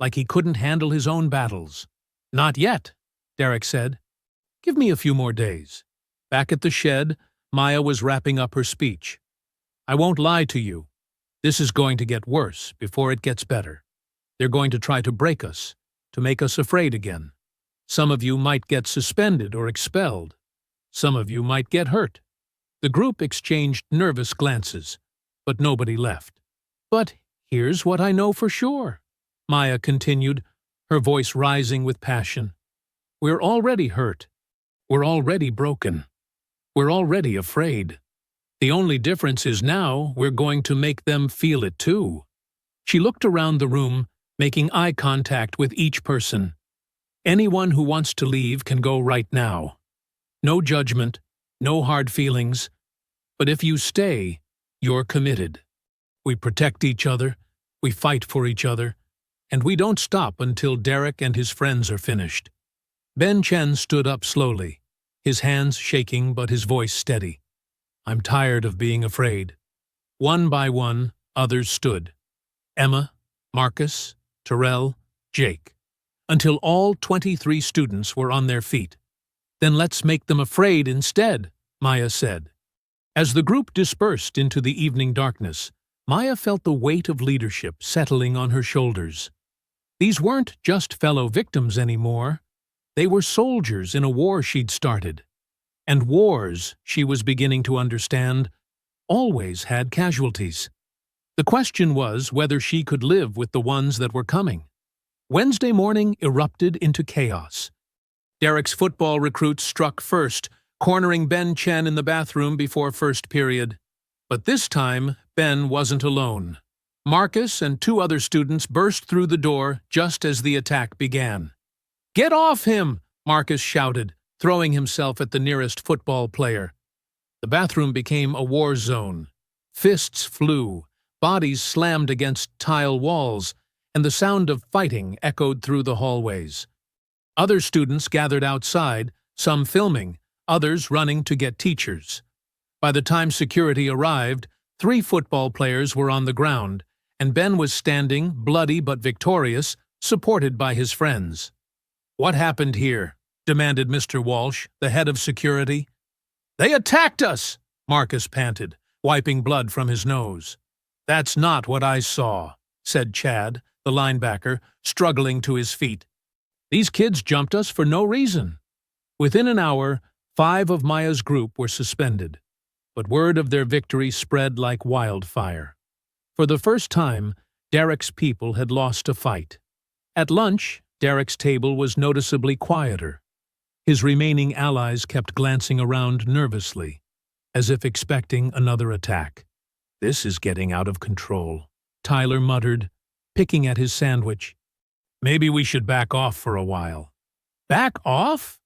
like he couldn't handle his own battles. Not yet, Derek said. Give me a few more days. Back at the shed, Maya was wrapping up her speech. I won't lie to you. This is going to get worse before it gets better. They're going to try to break us, to make us afraid again. Some of you might get suspended or expelled. Some of you might get hurt. The group exchanged nervous glances, but nobody left. But here's what I know for sure, Maya continued, her voice rising with passion. We're already hurt. We're already broken. We're already afraid. The only difference is now we're going to make them feel it too. She looked around the room, making eye contact with each person. Anyone who wants to leave can go right now. No judgment, no hard feelings. But if you stay, you're committed. We protect each other, we fight for each other, and we don't stop until Derek and his friends are finished. Ben Chen stood up slowly, his hands shaking but his voice steady. I'm tired of being afraid. One by one, others stood. Emma, Marcus, Terrell, Jake, until all 23 students were on their feet. Then let's make them afraid instead, Maya said. As the group dispersed into the evening darkness, Maya felt the weight of leadership settling on her shoulders. These weren't just fellow victims anymore. They were soldiers in a war she'd started. And wars, she was beginning to understand, always had casualties. The question was whether she could live with the ones that were coming. Wednesday morning erupted into chaos. Derek's football recruits struck first, cornering Ben Chen in the bathroom before first period. But this time, Ben wasn't alone. Marcus and 2 other students burst through the door just as the attack began. "Get off him!" Marcus shouted, throwing himself at the nearest football player. The bathroom became a war zone. Fists flew, bodies slammed against tile walls, and the sound of fighting echoed through the hallways. Other students gathered outside, some filming, others running to get teachers. By the time security arrived, 3 football players were on the ground, and Ben was standing, bloody but victorious, supported by his friends. "What happened here?" demanded Mr. Walsh, the head of security. "They attacked us!" Marcus panted, wiping blood from his nose. "That's not what I saw," said Chad, the linebacker, struggling to his feet. "These kids jumped us for no reason." Within an hour, 5 of Maya's group were suspended, but word of their victory spread like wildfire. For the first time, Derek's people had lost a fight. At lunch, Derek's table was noticeably quieter. His remaining allies kept glancing around nervously, as if expecting another attack. "This is getting out of control," Tyler muttered, picking at his sandwich. "Maybe we should back off for a while." "Back off?"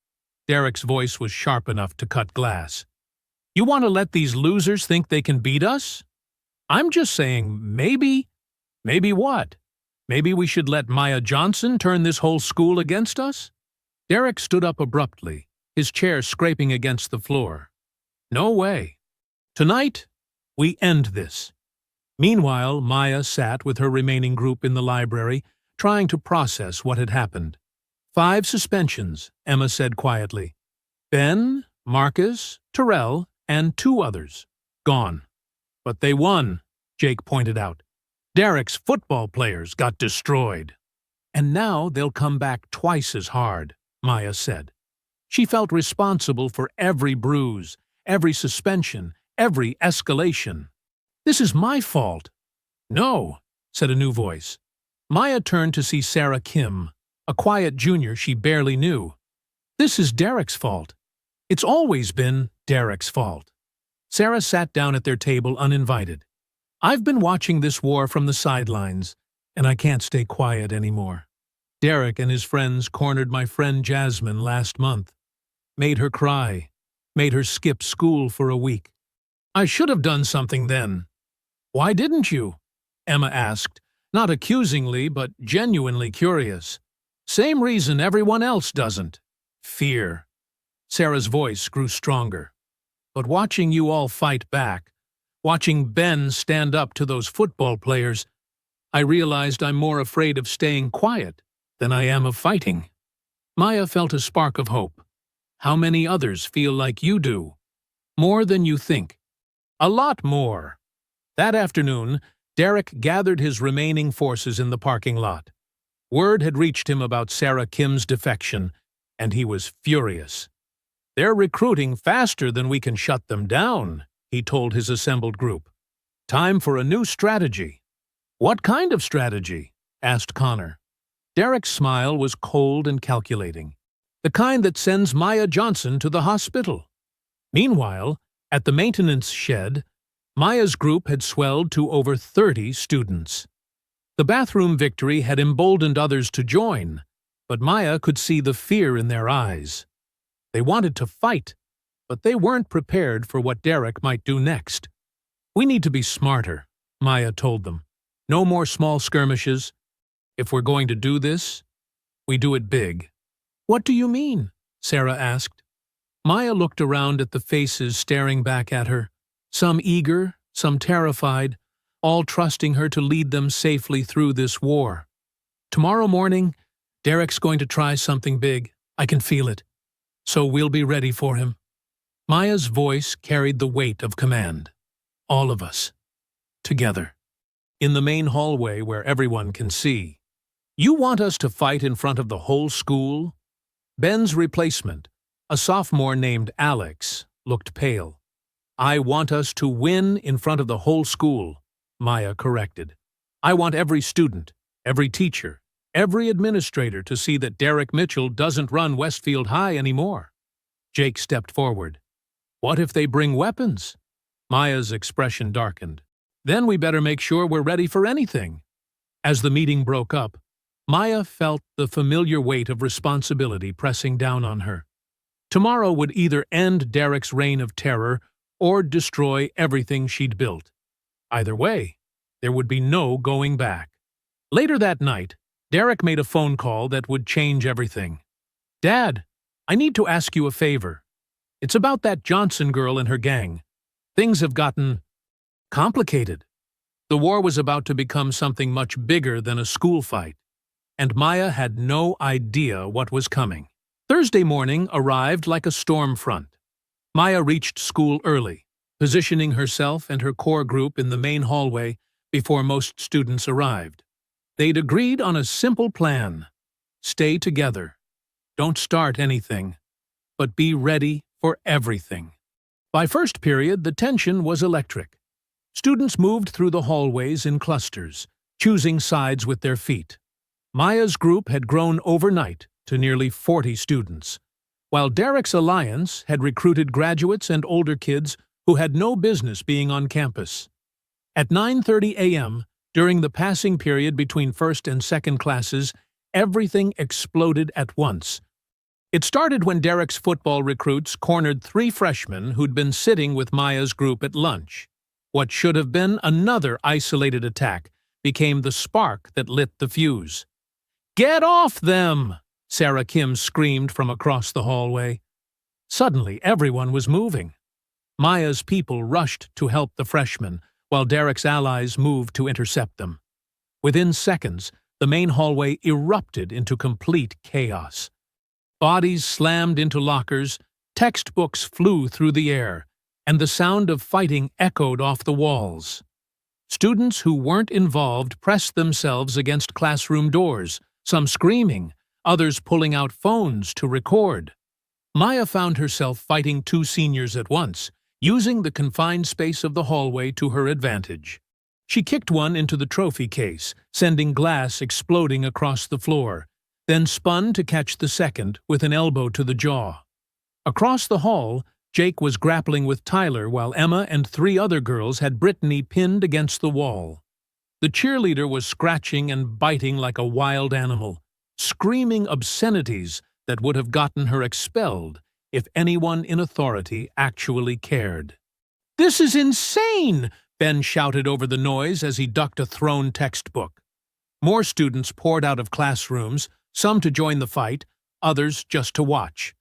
Derek's voice was sharp enough to cut glass. "You want to let these losers think they can beat us? I'm just saying, maybe." "Maybe what? Maybe we should let Maya Johnson turn this whole school against us?" Derek stood up abruptly, his chair scraping against the floor. "No way. Tonight, we end this." Meanwhile, Maya sat with her remaining group in the library, trying to process what had happened. 5 suspensions, Emma said quietly. Ben, Marcus, Terrell, and 2 others. Gone. "But they won," Jake pointed out. "Derek's football players got destroyed." "And now they'll come back twice as hard," Maya said. She felt responsible for every bruise, every suspension, every escalation. "This is my fault." "No," said a new voice. Maya turned to see Sarah Kim, a quiet junior she barely knew. "This is Derek's fault. It's always been Derek's fault." Sarah sat down at their table uninvited. "I've been watching this war from the sidelines, and I can't stay quiet anymore. Derek and his friends cornered my friend Jasmine last month. Made her cry. Made her skip school for a week. I should have done something then." "Why didn't you?" Emma asked, not accusingly but genuinely curious. "Same reason everyone else doesn't. Fear." Sarah's voice grew stronger. "But watching you all fight back, watching Ben stand up to those football players, I realized I'm more afraid of staying quiet than I am of fighting." Maya felt a spark of hope. "How many others feel like you do?" "More than you think." "A lot more." That afternoon, Derek gathered his remaining forces in the parking lot. Word had reached him about Sarah Kim's defection, and he was furious. "They're recruiting faster than we can shut them down," he told his assembled group. "Time for a new strategy." "What kind of strategy?" asked Connor. Derek's smile was cold and calculating. "The kind that sends Maya Johnson to the hospital." Meanwhile, at the maintenance shed, Maya's group had swelled to over 30 students. The bathroom victory had emboldened others to join, but Maya could see the fear in their eyes. They wanted to fight, but they weren't prepared for what Derek might do next. "We need to be smarter," Maya told them. "No more small skirmishes. If we're going to do this, we do it big." "What do you mean?" Sarah asked. Maya looked around at the faces staring back at her, some eager, some terrified, all trusting her to lead them safely through this war. "Tomorrow morning, Derek's going to try something big. I can feel it. So we'll be ready for him." Maya's voice carried the weight of command. "All of us. Together." In the main hallway where everyone can see. "You want us to fight in front of the whole school?" Ben's replacement, a sophomore named Alex, looked pale. "I want us to win in front of the whole school," Maya corrected. "I want every student, every teacher, every administrator to see that Derek Mitchell doesn't run Westfield High anymore." Jake stepped forward. "What if they bring weapons?" Maya's expression darkened. "Then we better make sure we're ready for anything." As the meeting broke up, Maya felt the familiar weight of responsibility pressing down on her. Tomorrow would either end Derek's reign of terror or destroy everything she'd built. Either way, there would be no going back. Later that night, Derek made a phone call that would change everything. "Dad, I need to ask you a favor. It's about that Johnson girl and her gang. Things have gotten complicated." The war was about to become something much bigger than a school fight, and Maya had no idea what was coming. Thursday morning arrived like a storm front. Maya reached school early, positioning herself and her core group in the main hallway before most students arrived. They'd agreed on a simple plan: stay together, don't start anything, but be ready for everything. By first period, the tension was electric. Students moved through the hallways in clusters, choosing sides with their feet. Maya's group had grown overnight to nearly 40 students, while Derek's alliance had recruited graduates and older kids who had no business being on campus. At 9:30 a.m., during the passing period between first and second classes, everything exploded at once. It started when Derek's football recruits cornered 3 freshmen who'd been sitting with Maya's group at lunch. What should have been another isolated attack became the spark that lit the fuse. "Get off them!" Sarah Kim screamed from across the hallway. Suddenly, everyone was moving. Maya's people rushed to help the freshmen, while Derek's allies moved to intercept them. Within seconds, the main hallway erupted into complete chaos. Bodies slammed into lockers, textbooks flew through the air, and the sound of fighting echoed off the walls. Students who weren't involved pressed themselves against classroom doors, some screaming, others pulling out phones to record. Maya found herself fighting 2 seniors at once, using the confined space of the hallway to her advantage. She kicked one into the trophy case, sending glass exploding across the floor, then spun to catch the second with an elbow to the jaw. Across the hall, Jake was grappling with Tyler while Emma and 3 other girls had Brittany pinned against the wall. The cheerleader was scratching and biting like a wild animal, screaming obscenities that would have gotten her expelled if anyone in authority actually cared. "This is insane!" Ben shouted over the noise as he ducked a thrown textbook. More students poured out of classrooms, some to join the fight, others just to watch.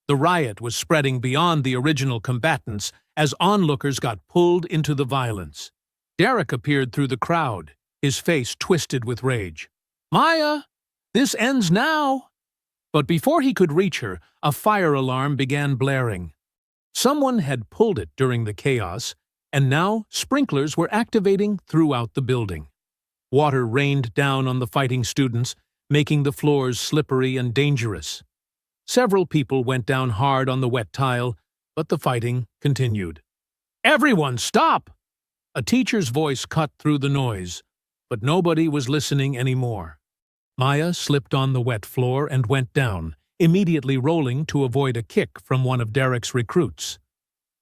The riot was spreading beyond the original combatants as onlookers got pulled into the violence. Derek appeared through the crowd, his face twisted with rage. "Maya, this ends now!" But before he could reach her, a fire alarm began blaring. Someone had pulled it during the chaos, and now sprinklers were activating throughout the building. Water rained down on the fighting students, making the floors slippery and dangerous. Several people went down hard on the wet tile, but the fighting continued. "Everyone, stop!" A teacher's voice cut through the noise, but nobody was listening anymore. Maya slipped on the wet floor and went down, immediately rolling to avoid a kick from one of Derek's recruits.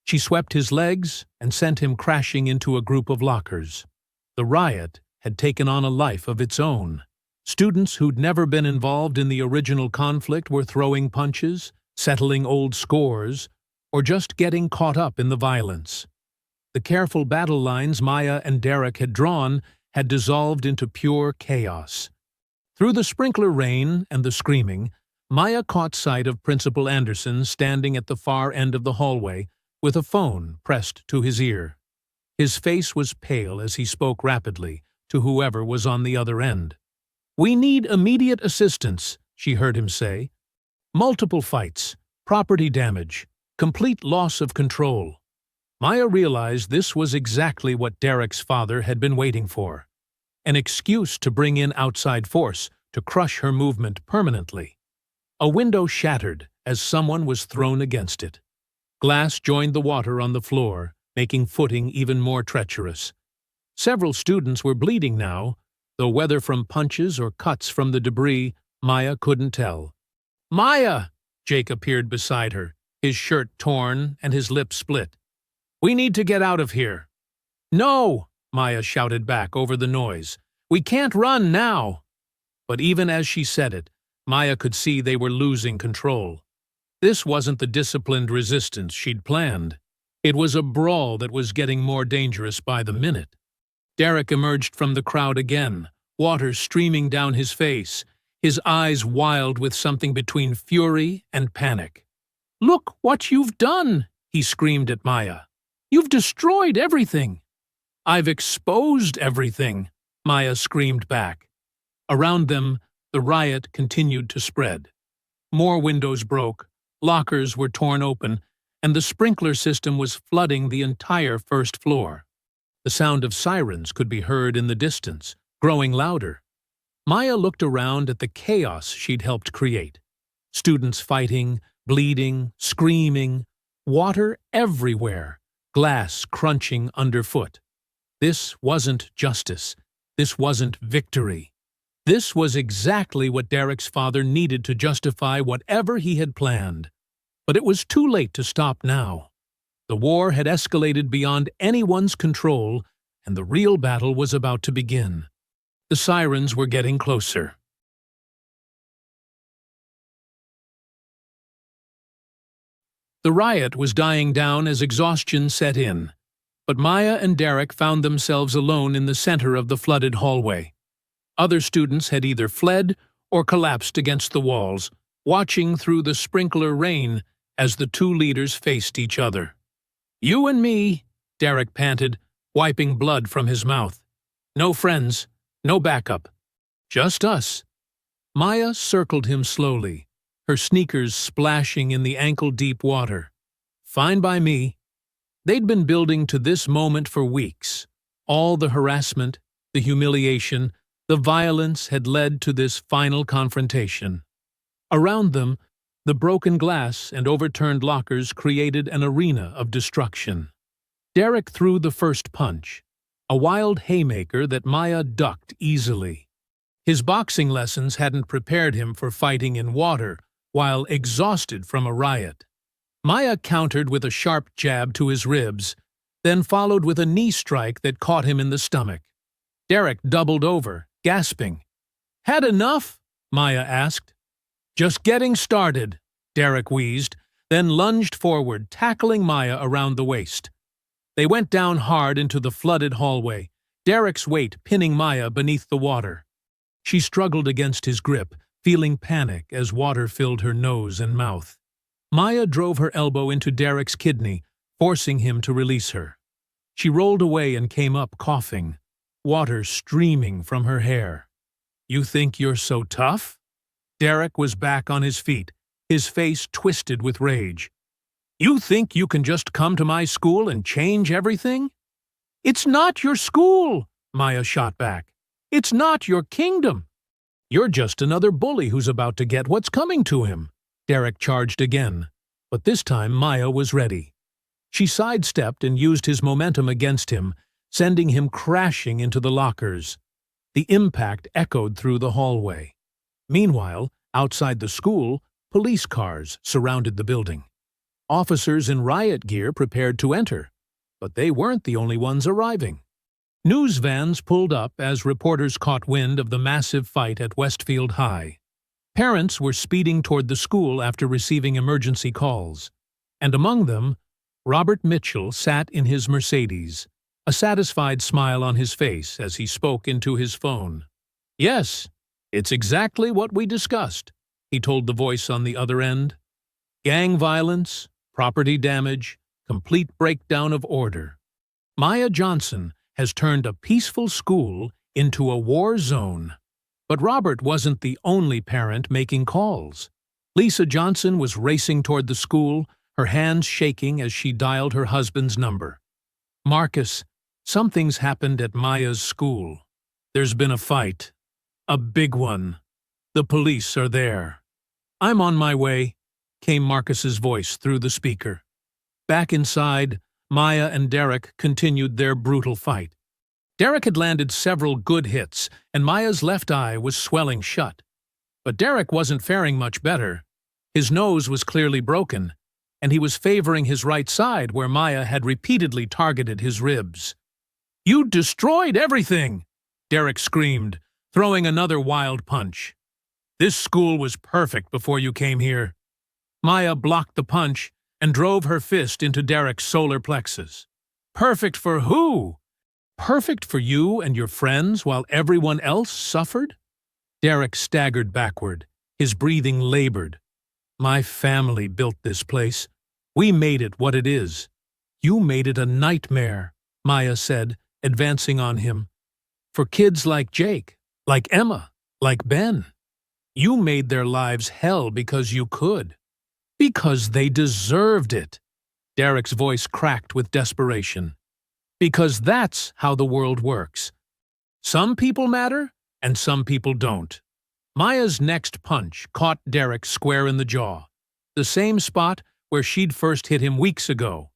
She swept his legs and sent him crashing into a group of lockers. The riot had taken on a life of its own. Students who'd never been involved in the original conflict were throwing punches, settling old scores, or just getting caught up in the violence. The careful battle lines Maya and Derek had drawn had dissolved into pure chaos. Through the sprinkler rain and the screaming, Maya caught sight of Principal Anderson standing at the far end of the hallway with a phone pressed to his ear. His face was pale as he spoke rapidly to whoever was on the other end. "We need immediate assistance," she heard him say. "Multiple fights, property damage, complete loss of control." Maya realized this was exactly what Derek's father had been waiting for. An excuse to bring in outside force to crush her movement permanently. A window shattered as someone was thrown against it. Glass joined the water on the floor, making footing even more treacherous. Several students were bleeding now, though whether from punches or cuts from the debris, Maya couldn't tell. "Maya!" Jake appeared beside her, his shirt torn and his lips split. "We need to get out of here." "No!" Maya shouted back over the noise. "We can't run now!" But even as she said it, Maya could see they were losing control. This wasn't the disciplined resistance she'd planned. It was a brawl that was getting more dangerous by the minute. Derek emerged from the crowd again, water streaming down his face, his eyes wild with something between fury and panic. "Look what you've done!" he screamed at Maya. "You've destroyed everything!" I've exposed everything, Maya screamed back. Around them, the riot continued to spread. More windows broke, lockers were torn open, and the sprinkler system was flooding the entire first floor. The sound of sirens could be heard in the distance, growing louder. Maya looked around at the chaos she'd helped create. Students fighting, bleeding, screaming, water everywhere, glass crunching underfoot. This wasn't justice. This wasn't victory. This was exactly what Derek's father needed to justify whatever he had planned. But it was too late to stop now. The war had escalated beyond anyone's control, and the real battle was about to begin. The sirens were getting closer. The riot was dying down as exhaustion set in, but Maya and Derek found themselves alone in the center of the flooded hallway. Other students had either fled or collapsed against the walls, watching through the sprinkler rain as the two leaders faced each other. "You and me," Derek panted, wiping blood from his mouth. "No friends, no backup. Just us." Maya circled him slowly, her sneakers splashing in the ankle-deep water. "Fine by me." They'd been building to this moment for weeks. All the harassment, the humiliation, the violence had led to this final confrontation. Around them, the broken glass and overturned lockers created an arena of destruction. Derek threw the first punch, a wild haymaker that Maya ducked easily. His boxing lessons hadn't prepared him for fighting in water while exhausted from a riot. Maya countered with a sharp jab to his ribs, then followed with a knee strike that caught him in the stomach. Derek doubled over, gasping. "Had enough?" Maya asked. "Just getting started," Derek wheezed, then lunged forward, tackling Maya around the waist. They went down hard into the flooded hallway, Derek's weight pinning Maya beneath the water. She struggled against his grip, feeling panic as water filled her nose and mouth. Maya drove her elbow into Derek's kidney, forcing him to release her. She rolled away and came up coughing, water streaming from her hair. "You think you're so tough?" Derek was back on his feet, his face twisted with rage. "You think you can just come to my school and change everything?" "It's not your school," Maya shot back. "It's not your kingdom. You're just another bully who's about to get what's coming to him." Derek charged again, but this time Maya was ready. She sidestepped and used his momentum against him, sending him crashing into the lockers. The impact echoed through the hallway. Meanwhile, outside the school, police cars surrounded the building. Officers in riot gear prepared to enter, but they weren't the only ones arriving. News vans pulled up as reporters caught wind of the massive fight at Westfield High. Parents were speeding toward the school after receiving emergency calls, and among them, Robert Mitchell sat in his Mercedes, a satisfied smile on his face as he spoke into his phone. "Yes, it's exactly what we discussed," he told the voice on the other end. "Gang violence, property damage, complete breakdown of order. Maya Johnson has turned a peaceful school into a war zone." But Robert wasn't the only parent making calls. Lisa Johnson was racing toward the school, her hands shaking as she dialed her husband's number. "Marcus, something's happened at Maya's school. There's been a fight. A big one. The police are there." "I'm on my way," came Marcus's voice through the speaker. Back inside, Maya and Derek continued their brutal fight. Derek had landed several good hits, and Maya's left eye was swelling shut. But Derek wasn't faring much better. His nose was clearly broken, and he was favoring his right side where Maya had repeatedly targeted his ribs. "You destroyed everything!" Derek screamed, throwing another wild punch. "This school was perfect before you came here." Maya blocked the punch and drove her fist into Derek's solar plexus. "Perfect for who? Perfect for you and your friends while everyone else suffered?" Derek staggered backward, his breathing labored. "My family built this place. We made it what it is. You made it a nightmare," Maya said, advancing on him. For kids like Jake, like Emma, like Ben. You made their lives hell because you could. Because they deserved it. Derek's voice cracked with desperation. Because that's how the world works. Some people matter, and some people don't. Maya's next punch caught Derek square in the jaw, the same spot where she'd first hit him weeks ago.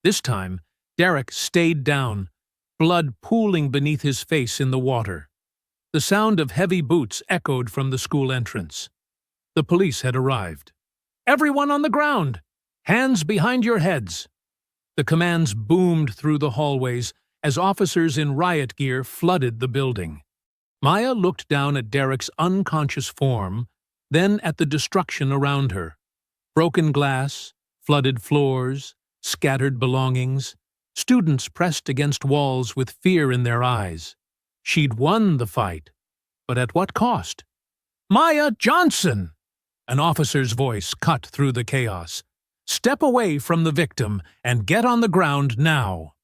This time, Derek stayed down, blood pooling beneath his face in the water. The sound of heavy boots echoed from the school entrance. The police had arrived. "Everyone on the ground! Hands behind your heads!" The commands boomed through the hallways as officers in riot gear flooded the building. Maya looked down at Derek's unconscious form, then at the destruction around her. Broken glass, flooded floors, scattered belongings, students pressed against walls with fear in their eyes. She'd won the fight, but at what cost? "Maya Johnson!" An officer's voice cut through the chaos. "Step away from the victim and get on the ground now."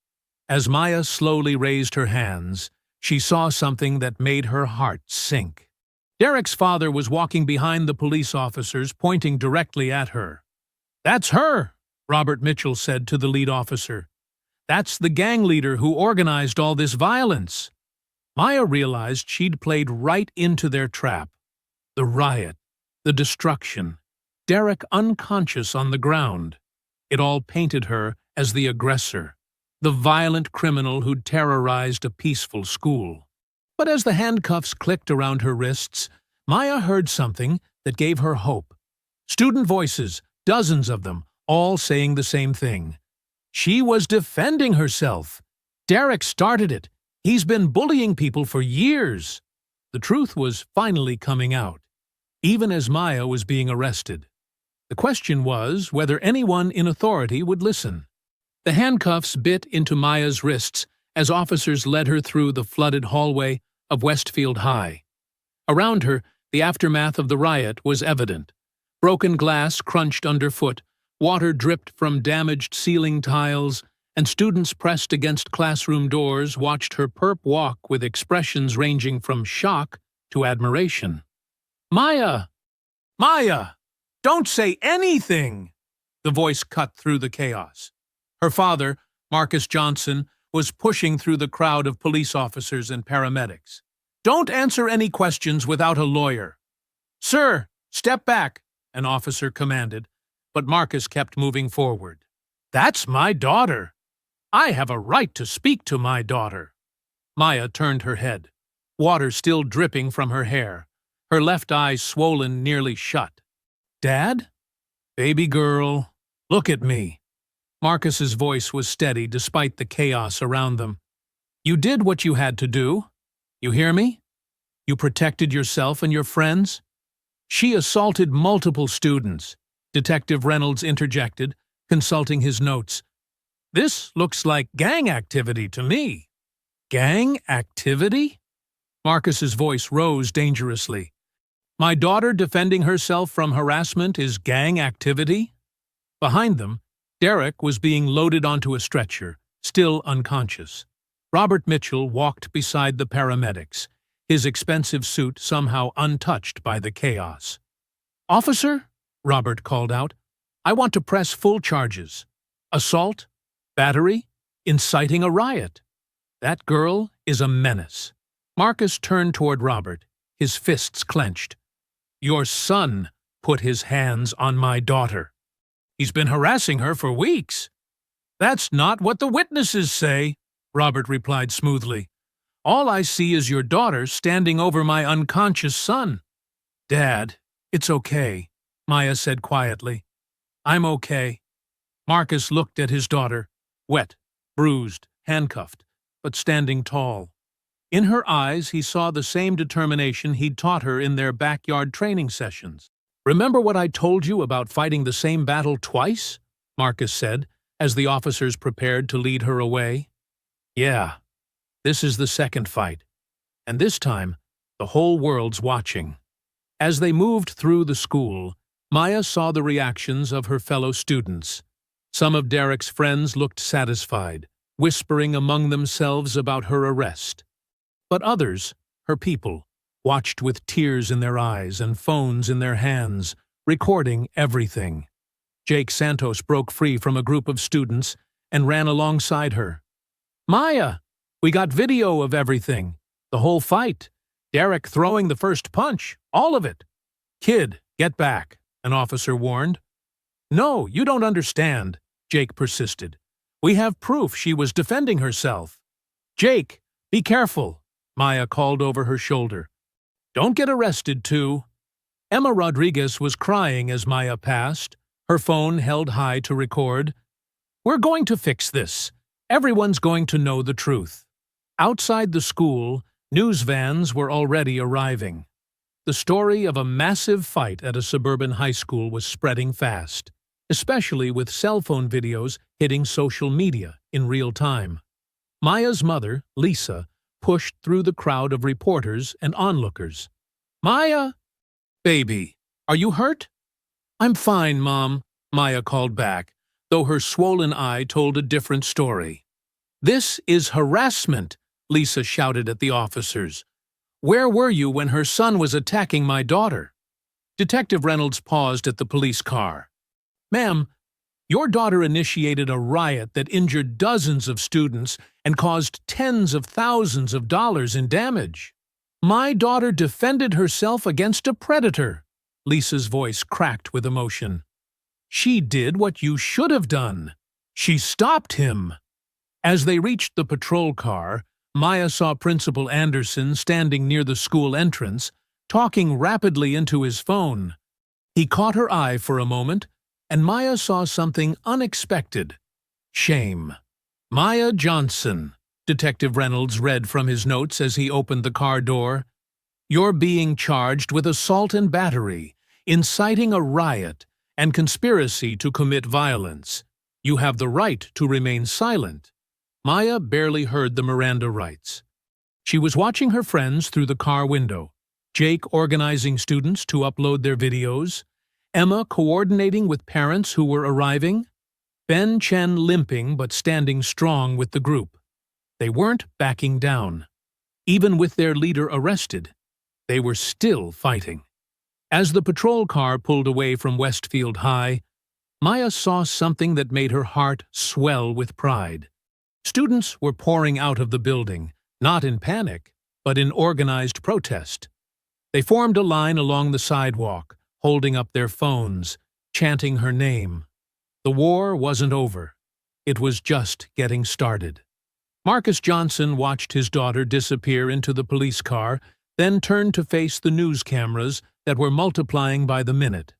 As Maya slowly raised her hands, she saw something that made her heart sink. Derek's father was walking behind the police officers, pointing directly at her. "That's her," Robert Mitchell said to the lead officer. "That's the gang leader who organized all this violence." Maya realized she'd played right into their trap. The riot, the destruction, Derek unconscious on the ground. It all painted her as the aggressor, the violent criminal who'd terrorized a peaceful school. But as the handcuffs clicked around her wrists, Maya heard something that gave her hope. Student voices, dozens of them, all saying the same thing. She was defending herself. Derek started it. He's been bullying people for years. The truth was finally coming out, even as Maya was being arrested. The question was whether anyone in authority would listen. The handcuffs bit into Maya's wrists as officers led her through the flooded hallway of Westfield High. Around her, the aftermath of the riot was evident. Broken glass crunched underfoot, water dripped from damaged ceiling tiles, and students pressed against classroom doors watched her perp walk with expressions ranging from shock to admiration. "Maya! Maya! Don't say anything!" The voice cut through the chaos. Her father, Marcus Johnson, was pushing through the crowd of police officers and paramedics. "Don't answer any questions without a lawyer." "Sir, step back," an officer commanded, but Marcus kept moving forward. "That's my daughter. I have a right to speak to my daughter." Maya turned her head, water still dripping from her hair, her left eye swollen nearly shut. "Dad? Baby girl, look at me." Marcus's voice was steady despite the chaos around them. "You did what you had to do. You hear me? You protected yourself and your friends." "She assaulted multiple students," Detective Reynolds interjected, consulting his notes. "This looks like gang activity to me." "Gang activity?" Marcus's voice rose dangerously. "My daughter defending herself from harassment is gang activity?" Behind them, Derek was being loaded onto a stretcher, still unconscious. Robert Mitchell walked beside the paramedics, his expensive suit somehow untouched by the chaos. "Officer," Robert called out, "I want to press full charges. Assault, battery, inciting a riot. That girl is a menace." Marcus turned toward Robert, his fists clenched. "Your son put his hands on my daughter. He's been harassing her for weeks." "That's not what the witnesses say," Robert replied smoothly. "All I see is your daughter standing over my unconscious son." "Dad, it's okay," Maya said quietly. "I'm okay." Marcus looked at his daughter, wet, bruised, handcuffed, but standing tall. In her eyes he saw the same determination he'd taught her in their backyard training sessions. "Remember what I told you about fighting the same battle twice?" Marcus said, as the officers prepared to lead her away. "Yeah, this is the second fight, and this time the whole world's watching." As they moved through the school, Maya saw the reactions of her fellow students. Some of Derek's friends looked satisfied, whispering among themselves about her arrest. But others, her people, watched with tears in their eyes and phones in their hands, recording everything. Jake Santos broke free from a group of students and ran alongside her. "Maya, we got video of everything. The whole fight. Derek throwing the first punch. All of it." "Kid, get back," an officer warned. "No, you don't understand," Jake persisted. "We have proof she was defending herself." "Jake, be careful," Maya called over her shoulder. "Don't get arrested, too." Emma Rodriguez was crying as Maya passed, her phone held high to record. "We're going to fix this. Everyone's going to know the truth." Outside the school, news vans were already arriving. The story of a massive fight at a suburban high school was spreading fast, especially with cell phone videos hitting social media in real time. Maya's mother, Lisa, pushed through the crowd of reporters and onlookers. "Maya! Baby, are you hurt?" "I'm fine, Mom," Maya called back, though her swollen eye told a different story. "This is harassment," Lisa shouted at the officers. "Where were you when her son was attacking my daughter?" Detective Reynolds paused at the police car. "Ma'am, your daughter initiated a riot that injured dozens of students and caused tens of thousands of dollars in damage." "My daughter defended herself against a predator," Lisa's voice cracked with emotion. "She did what you should have done. She stopped him." As they reached the patrol car, Maya saw Principal Anderson standing near the school entrance, talking rapidly into his phone. He caught her eye for a moment, and Maya saw something unexpected. Shame. "Maya Johnson," Detective Reynolds read from his notes as he opened the car door. "You're being charged with assault and battery, inciting a riot, and conspiracy to commit violence. You have the right to remain silent." Maya barely heard the Miranda rights. She was watching her friends through the car window, Jake organizing students to upload their videos, Emma coordinating with parents who were arriving, Ben Chen limping but standing strong with the group. They weren't backing down. Even with their leader arrested, they were still fighting. As the patrol car pulled away from Westfield High, Maya saw something that made her heart swell with pride. Students were pouring out of the building, not in panic, but in organized protest. They formed a line along the sidewalk, holding up their phones, chanting her name. The war wasn't over. It was just getting started. Marcus Johnson watched his daughter disappear into the police car, then turned to face the news cameras that were multiplying by the minute.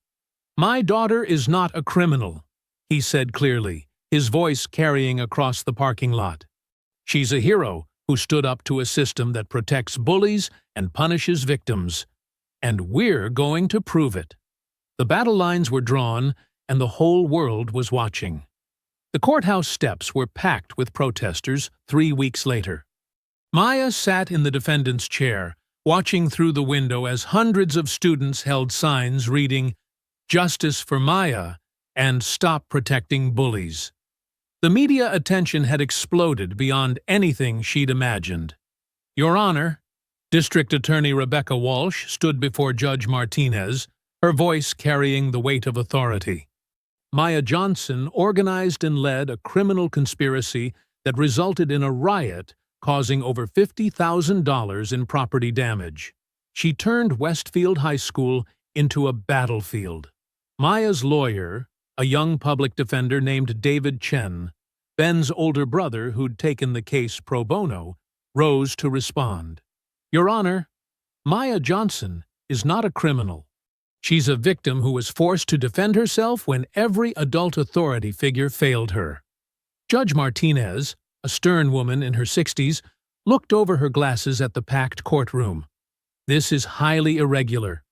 "My daughter is not a criminal," he said clearly, his voice carrying across the parking lot. "She's a hero who stood up to a system that protects bullies and punishes victims. And we're going to prove it." The battle lines were drawn, and the whole world was watching. The courthouse steps were packed with protesters 3 weeks later. Maya sat in the defendant's chair, watching through the window as hundreds of students held signs reading, "Justice for Maya" and "Stop Protecting Bullies." The media attention had exploded beyond anything she'd imagined. "Your Honor," District Attorney Rebecca Walsh stood before Judge Martinez, her voice carrying the weight of authority. Maya Johnson organized and led a criminal conspiracy that resulted in a riot causing over $50,000 in property damage. She turned Westfield High School into a battlefield. Maya's lawyer, a young public defender named David Chen, Ben's older brother who'd taken the case pro bono, rose to respond. "Your Honor, Maya Johnson is not a criminal. She's a victim who was forced to defend herself when every adult authority figure failed her." Judge Martinez, a stern woman in her 60s, looked over her glasses at the packed courtroom. "This is highly irregular.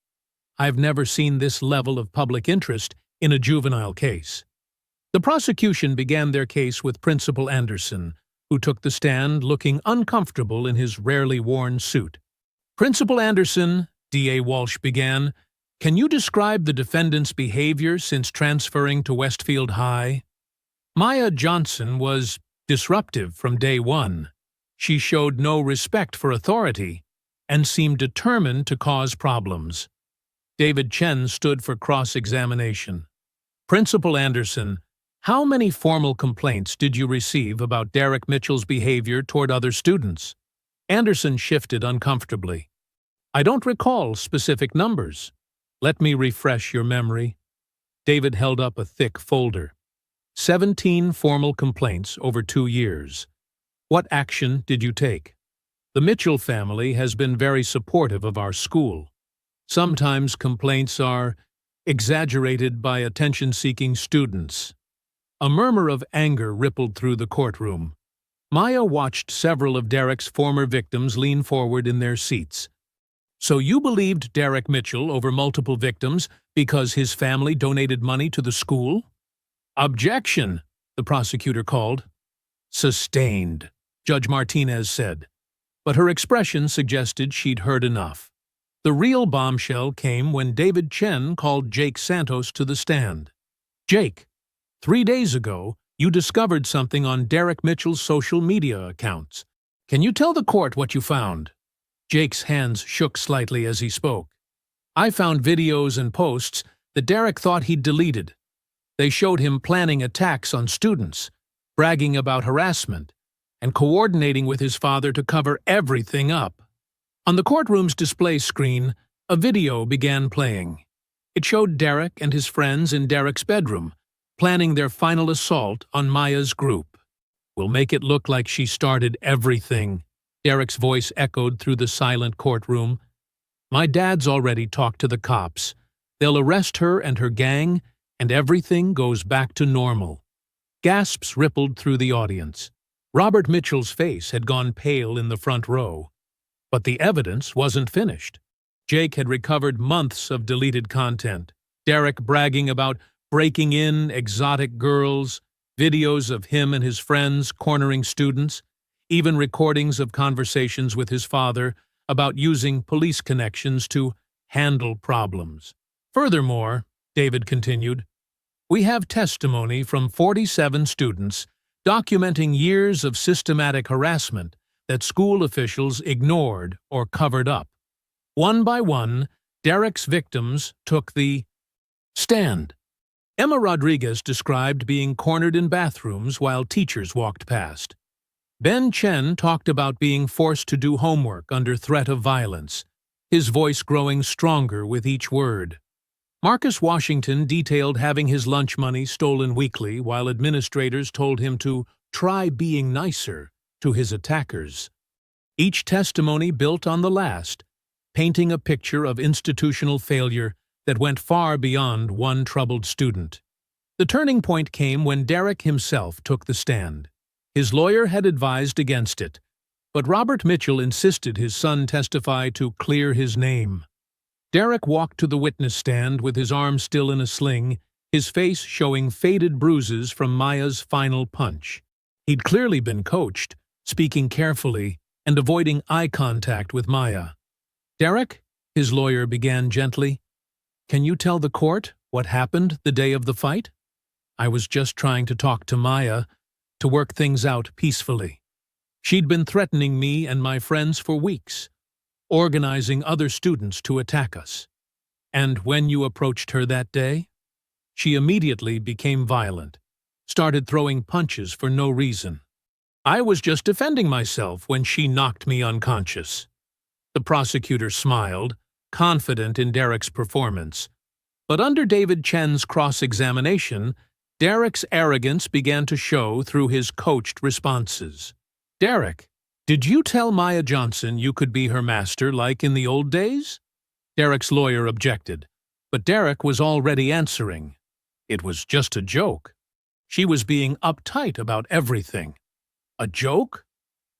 I've never seen this level of public interest in a juvenile case." The prosecution began their case with Principal Anderson, who took the stand looking uncomfortable in his rarely worn suit. "Principal Anderson," D.A. Walsh began, "can you describe the defendant's behavior since transferring to Westfield High?" Maya Johnson was disruptive from day one. She showed no respect for authority and seemed determined to cause problems. David Chen stood for cross-examination. Principal Anderson, how many formal complaints did you receive about Derek Mitchell's behavior toward other students? Anderson shifted uncomfortably. I don't recall specific numbers. Let me refresh your memory. David held up a thick folder. 17 formal complaints over 2 years. What action did you take? The Mitchell family has been very supportive of our school. Sometimes complaints are exaggerated by attention-seeking students. A murmur of anger rippled through the courtroom. Maya watched several of Derek's former victims lean forward in their seats. So you believed Derek Mitchell over multiple victims because his family donated money to the school? Objection, the prosecutor called. Sustained, Judge Martinez said. But her expression suggested she'd heard enough. The real bombshell came when David Chen called Jake Santos to the stand. Jake, 3 days ago, you discovered something on Derek Mitchell's social media accounts. Can you tell the court what you found? Jake's hands shook slightly as he spoke. I found videos and posts that Derek thought he'd deleted. They showed him planning attacks on students, bragging about harassment, and coordinating with his father to cover everything up. On the courtroom's display screen, a video began playing. It showed Derek and his friends in Derek's bedroom, planning their final assault on Maya's group. We'll make it look like she started everything, Derek's voice echoed through the silent courtroom. My dad's already talked to the cops. They'll arrest her and her gang, and everything goes back to normal. Gasps rippled through the audience. Robert Mitchell's face had gone pale in the front row. But the evidence wasn't finished. Jake had recovered months of deleted content. Derek bragging about breaking in exotic girls, videos of him and his friends cornering students, even recordings of conversations with his father about using police connections to handle problems. Furthermore, David continued, we have testimony from 47 students documenting years of systematic harassment that school officials ignored or covered up. One by one, Derek's victims took the stand. Emma Rodriguez described being cornered in bathrooms while teachers walked past. Ben Chen talked about being forced to do homework under threat of violence, his voice growing stronger with each word. Marcus Washington detailed having his lunch money stolen weekly while administrators told him to try being nicer to his attackers. Each testimony built on the last, painting a picture of institutional failure that went far beyond one troubled student. The turning point came when Derek himself took the stand. His lawyer had advised against it, but Robert Mitchell insisted his son testify to clear his name. Derek walked to the witness stand with his arm still in a sling, his face showing faded bruises from Maya's final punch. He'd clearly been coached, speaking carefully and avoiding eye contact with Maya. Derek, his lawyer began gently, can you tell the court what happened the day of the fight? I was just trying to talk to Maya, to work things out peacefully. She'd been threatening me and my friends for weeks, organizing other students to attack us. And when you approached her that day, she immediately became violent, started throwing punches for no reason. I was just defending myself when she knocked me unconscious. The prosecutor smiled, confident in Derek's performance. But under David Chen's cross-examination, Derek's arrogance began to show through his coached responses. Derek, did you tell Maya Johnson you could be her master like in the old days? Derek's lawyer objected, but Derek was already answering. It was just a joke. She was being uptight about everything. A joke?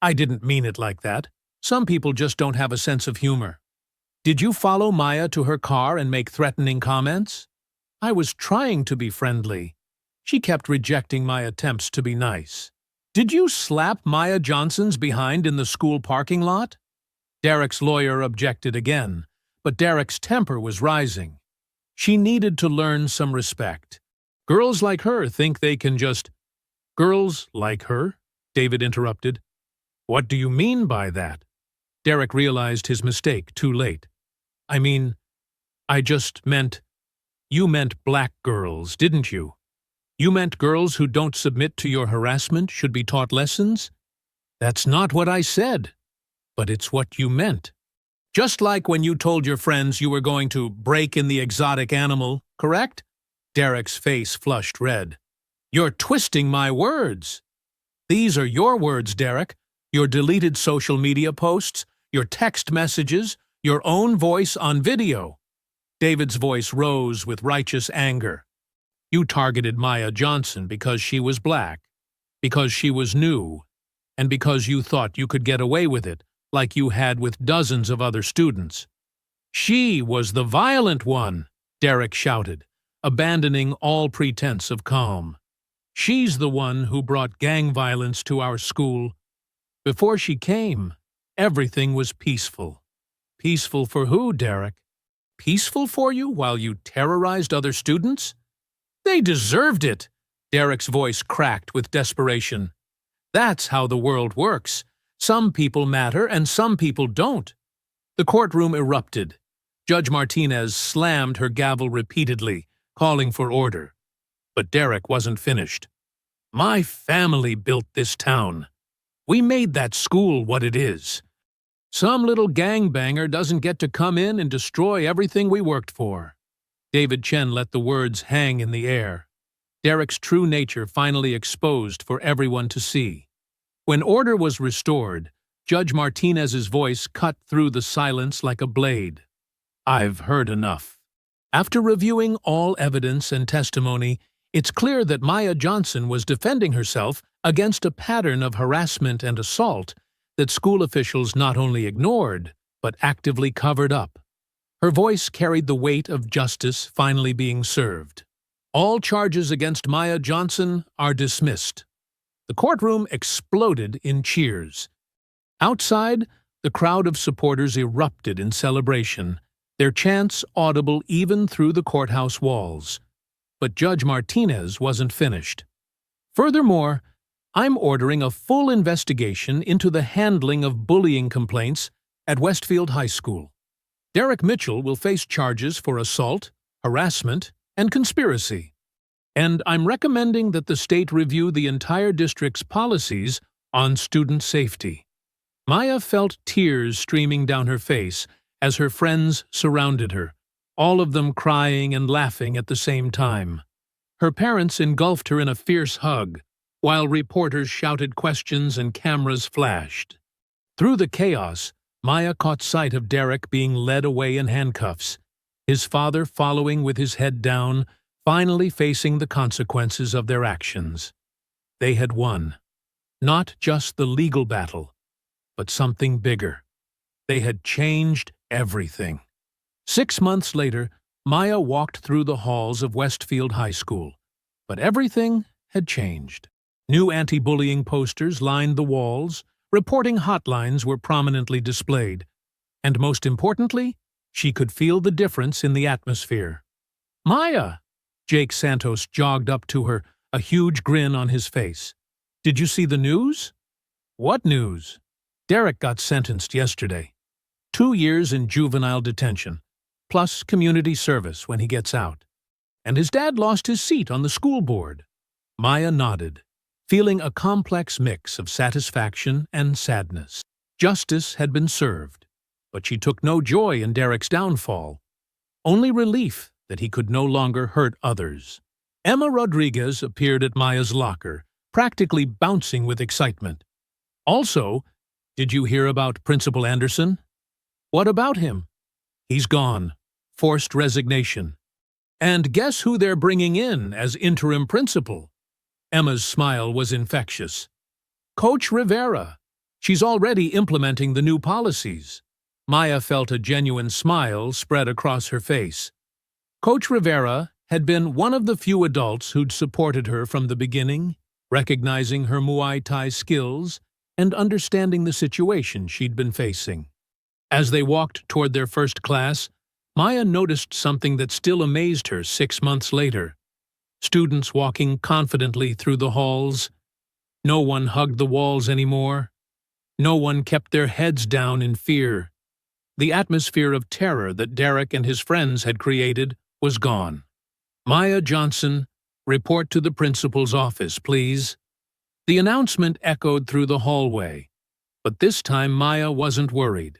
I didn't mean it like that. Some people just don't have a sense of humor. Did you follow Maya to her car and make threatening comments? I was trying to be friendly. She kept rejecting my attempts to be nice. Did you slap Maya Johnson's behind in the school parking lot? Derek's lawyer objected again, but Derek's temper was rising. She needed to learn some respect. Girls like her think they can just... Girls like her? David interrupted. What do you mean by that? Derek realized his mistake too late. I mean, I just meant, you meant black girls, didn't you? You meant girls who don't submit to your harassment should be taught lessons? That's not what I said, but it's what you meant. Just like when you told your friends you were going to break in the exotic animal, correct? Derek's face flushed red. You're twisting my words. These are your words, Derek. Your deleted social media posts, your text messages, your own voice on video. David's voice rose with righteous anger. You targeted Maya Johnson because she was black, because she was new, and because you thought you could get away with it, like you had with dozens of other students. She was the violent one, Derek shouted, abandoning all pretense of calm. She's the one who brought gang violence to our school. Before she came, everything was peaceful. Peaceful for who, Derek? Peaceful for you while you terrorized other students? They deserved it, Derek's voice cracked with desperation. That's how the world works. Some people matter and some people don't. The courtroom erupted. Judge Martinez slammed her gavel repeatedly, calling for order. But Derek wasn't finished. My family built this town. We made that school what it is. Some little gangbanger doesn't get to come in and destroy everything we worked for. David Chen let the words hang in the air. Derek's true nature finally exposed for everyone to see. When order was restored, Judge Martinez's voice cut through the silence like a blade. I've heard enough. After reviewing all evidence and testimony, it's clear that Maya Johnson was defending herself against a pattern of harassment and assault that school officials not only ignored, but actively covered up. Her voice carried the weight of justice finally being served. All charges against Maya Johnson are dismissed. The courtroom exploded in cheers. Outside, the crowd of supporters erupted in celebration, their chants audible even through the courthouse walls. But Judge Martinez wasn't finished. Furthermore, I'm ordering a full investigation into the handling of bullying complaints at Westfield High School. Derek Mitchell will face charges for assault, harassment, and conspiracy. And I'm recommending that the state review the entire district's policies on student safety. Maya felt tears streaming down her face as her friends surrounded her, all of them crying and laughing at the same time. Her parents engulfed her in a fierce hug, while reporters shouted questions and cameras flashed. Through the chaos, Maya caught sight of Derek being led away in handcuffs, his father following with his head down, finally facing the consequences of their actions. They had won. Not just the legal battle, but something bigger. They had changed everything. 6 months later, Maya walked through the halls of Westfield High School, but everything had changed. New anti-bullying posters lined the walls, reporting hotlines were prominently displayed, and most importantly, she could feel the difference in the atmosphere. Maya! Jake Santos jogged up to her, a huge grin on his face. Did you see the news? What news? Derek got sentenced yesterday. 2 years in juvenile detention, plus community service when he gets out. And his dad lost his seat on the school board. Maya nodded, feeling a complex mix of satisfaction and sadness. Justice had been served, but she took no joy in Derek's downfall, only relief that he could no longer hurt others. Emma Rodriguez appeared at Maya's locker, practically bouncing with excitement. Also, did you hear about Principal Anderson? What about him? He's gone. Forced resignation. And guess who they're bringing in as interim principal? Emma's smile was infectious. Coach Rivera. She's already implementing the new policies. Maya felt a genuine smile spread across her face. Coach Rivera had been one of the few adults who'd supported her from the beginning, recognizing her Muay Thai skills and understanding the situation she'd been facing. As they walked toward their first class, Maya noticed something that still amazed her 6 months later. Students walking confidently through the halls. No one hugged the walls anymore. No one kept their heads down in fear. The atmosphere of terror that Derek and his friends had created was gone. "Maya Johnson, report to the principal's office, please." The announcement echoed through the hallway, but this time Maya wasn't worried.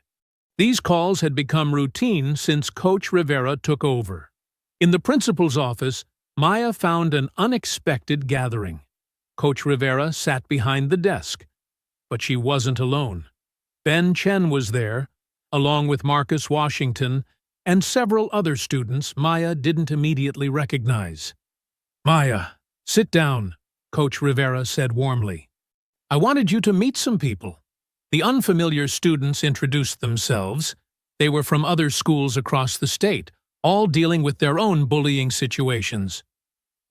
These calls had become routine since Coach Rivera took over. In the principal's office, Maya found an unexpected gathering. Coach Rivera sat behind the desk, but she wasn't alone. Ben Chen was there, along with Marcus Washington and several other students Maya didn't immediately recognize. "Maya, sit down," Coach Rivera said warmly. "I wanted you to meet some people." The unfamiliar students introduced themselves. They were from other schools across the state, all dealing with their own bullying situations.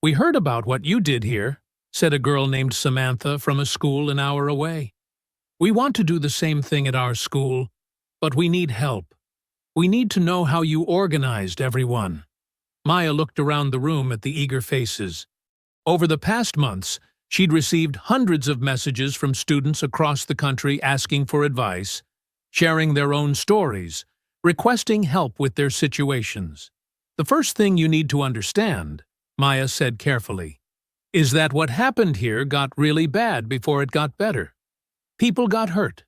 "We heard about what you did here," said a girl named Samantha from a school an hour away. "We want to do the same thing at our school, but we need help. We need to know how you organized everyone." Maya looked around the room at the eager faces. Over the past months, she'd received hundreds of messages from students across the country asking for advice, sharing their own stories, requesting help with their situations. "The first thing you need to understand," Maya said carefully, "is that what happened here got really bad before it got better. People got hurt.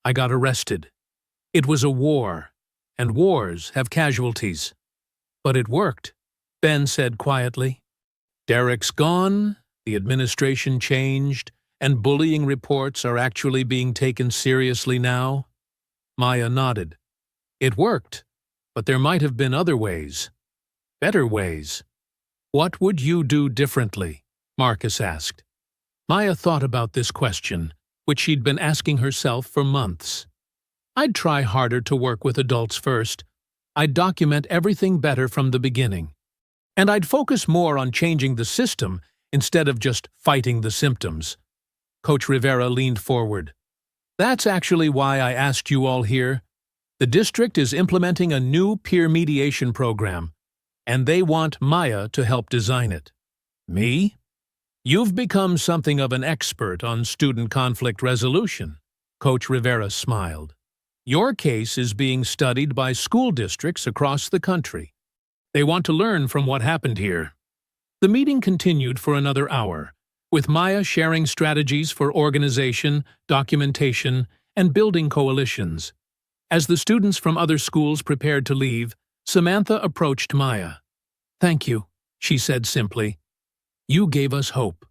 I got arrested. It was a war, and wars have casualties." "But it worked," Ben said quietly. "Derek's gone, the administration changed, and bullying reports are actually being taken seriously now." Maya nodded. "It worked, but there might have been other ways. Better ways." "What would you do differently?" Marcus asked. Maya thought about this question, which she'd been asking herself for months. "I'd try harder to work with adults first. I'd document everything better from the beginning. And I'd focus more on changing the system instead of just fighting the symptoms." Coach Rivera leaned forward. "That's actually why I asked you all here. The district is implementing a new peer mediation program, and they want Maya to help design it." "Me? You've become something of an expert on student conflict resolution," Coach Rivera smiled. "Your case is being studied by school districts across the country. They want to learn from what happened here." The meeting continued for another hour, with Maya sharing strategies for organization, documentation, and building coalitions. As the students from other schools prepared to leave, Samantha approached Maya. "Thank you," she said simply. "You gave us hope."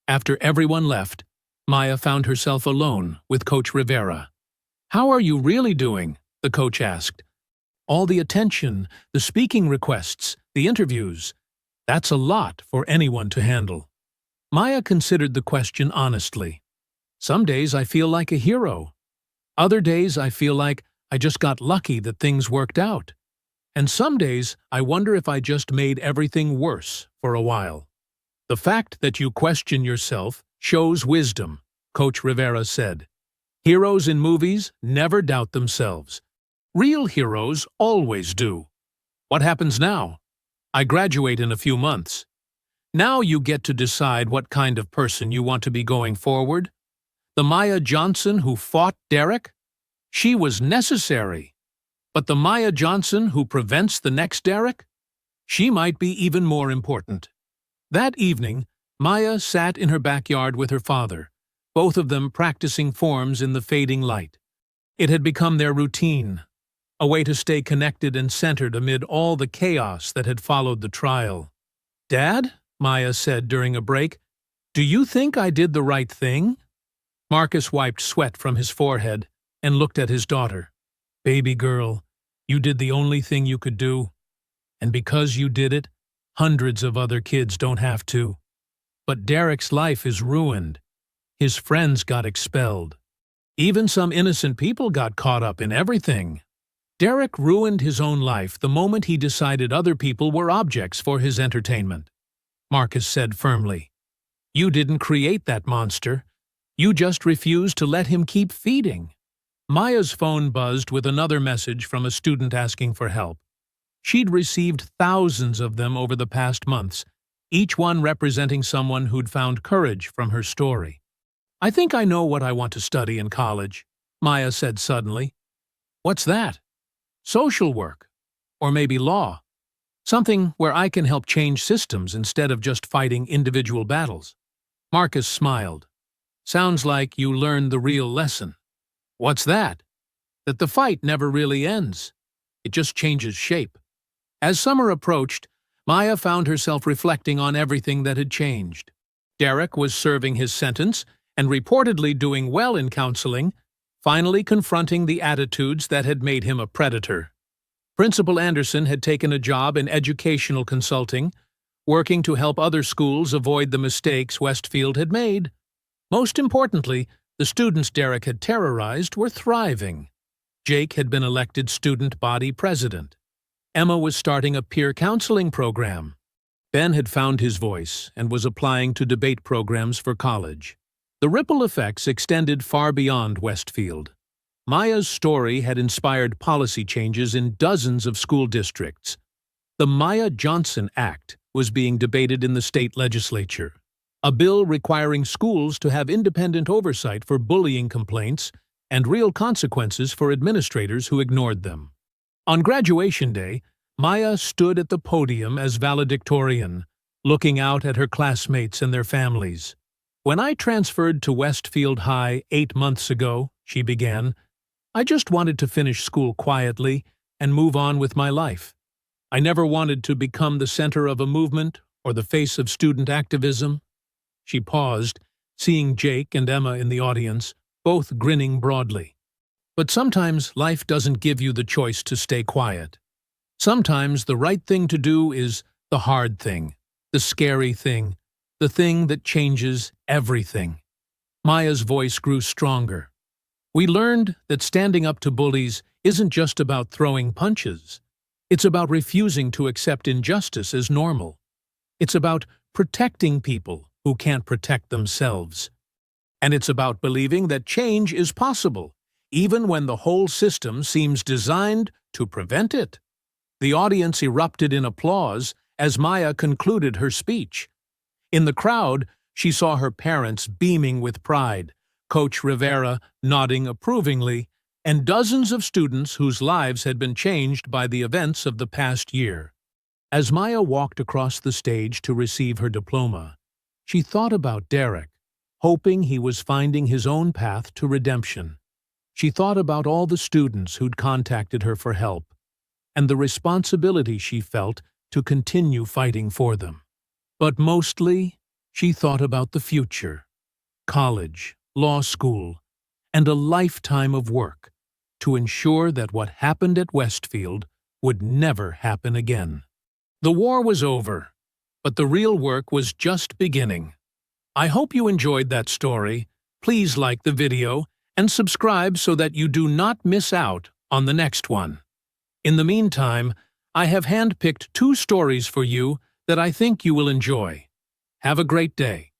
After everyone left, Maya found herself alone with Coach Rivera. "How are you really doing?" the coach asked. "All the attention, the speaking requests, the interviews. That's a lot for anyone to handle." Maya considered the question honestly. "Some days I feel like a hero. Other days I feel like I just got lucky that things worked out. And some days I wonder if I just made everything worse for a while." "The fact that you question yourself shows wisdom," Coach Rivera said. "Heroes in movies never doubt themselves. Real heroes always do. What happens now? I graduate in a few months. Now you get to decide what kind of person you want to be going forward. The Maya Johnson who fought Derek? She was necessary. But the Maya Johnson who prevents the next Derek? She might be even more important." That evening, Maya sat in her backyard with her father, both of them practicing forms in the fading light. It had become their routine, a way to stay connected and centered amid all the chaos that had followed the trial. "Dad," Maya said during a break, "do you think I did the right thing?" Marcus wiped sweat from his forehead and looked at his daughter. "Baby girl, you did the only thing you could do. And because you did it, hundreds of other kids don't have to. But Derek's life is ruined. His friends got expelled. Even some innocent people got caught up in everything. Derek ruined his own life the moment he decided other people were objects for his entertainment," Marcus said firmly. "You didn't create that monster. You just refused to let him keep feeding." Maya's phone buzzed with another message from a student asking for help. She'd received thousands of them over the past months, each one representing someone who'd found courage from her story. "I think I know what I want to study in college," Maya said suddenly. "What's that?" "Social work. Or maybe law. Something where I can help change systems instead of just fighting individual battles." Marcus smiled. "Sounds like you learned the real lesson." "What's that?" "That the fight never really ends. It just changes shape." As summer approached, Maya found herself reflecting on everything that had changed. Derek was serving his sentence and reportedly doing well in counseling, finally confronting the attitudes that had made him a predator. Principal Anderson had taken a job in educational consulting, working to help other schools avoid the mistakes Westfield had made. Most importantly, the students Derek had terrorized were thriving. Jake had been elected student body president. Emma was starting a peer counseling program. Ben had found his voice and was applying to debate programs for college. The ripple effects extended far beyond Westfield. Maya's story had inspired policy changes in dozens of school districts. The Maya Johnson Act was being debated in the state legislature, a bill requiring schools to have independent oversight for bullying complaints and real consequences for administrators who ignored them. On graduation day, Maya stood at the podium as valedictorian, looking out at her classmates and their families. "When I transferred to Westfield High 8 months ago," she began, "I just wanted to finish school quietly and move on with my life. I never wanted to become the center of a movement or the face of student activism." She paused, seeing Jake and Emma in the audience, both grinning broadly. "But sometimes life doesn't give you the choice to stay quiet. Sometimes the right thing to do is the hard thing, the scary thing, the thing that changes everything." Maya's voice grew stronger. "We learned that standing up to bullies isn't just about throwing punches. It's about refusing to accept injustice as normal. It's about protecting people who can't protect themselves. And it's about believing that change is possible, even when the whole system seems designed to prevent it." The audience erupted in applause as Maya concluded her speech. In the crowd, she saw her parents beaming with pride, Coach Rivera nodding approvingly, and dozens of students whose lives had been changed by the events of the past year. As Maya walked across the stage to receive her diploma, she thought about Derek, hoping he was finding his own path to redemption. She thought about all the students who'd contacted her for help, and the responsibility she felt to continue fighting for them. But mostly, she thought about the future, college, law school, and a lifetime of work to ensure that what happened at Westfield would never happen again. The war was over, but the real work was just beginning. I hope you enjoyed that story. Please like the video and subscribe so that you do not miss out on the next one. In the meantime, I have handpicked 2 stories for you that I think you will enjoy. Have a great day.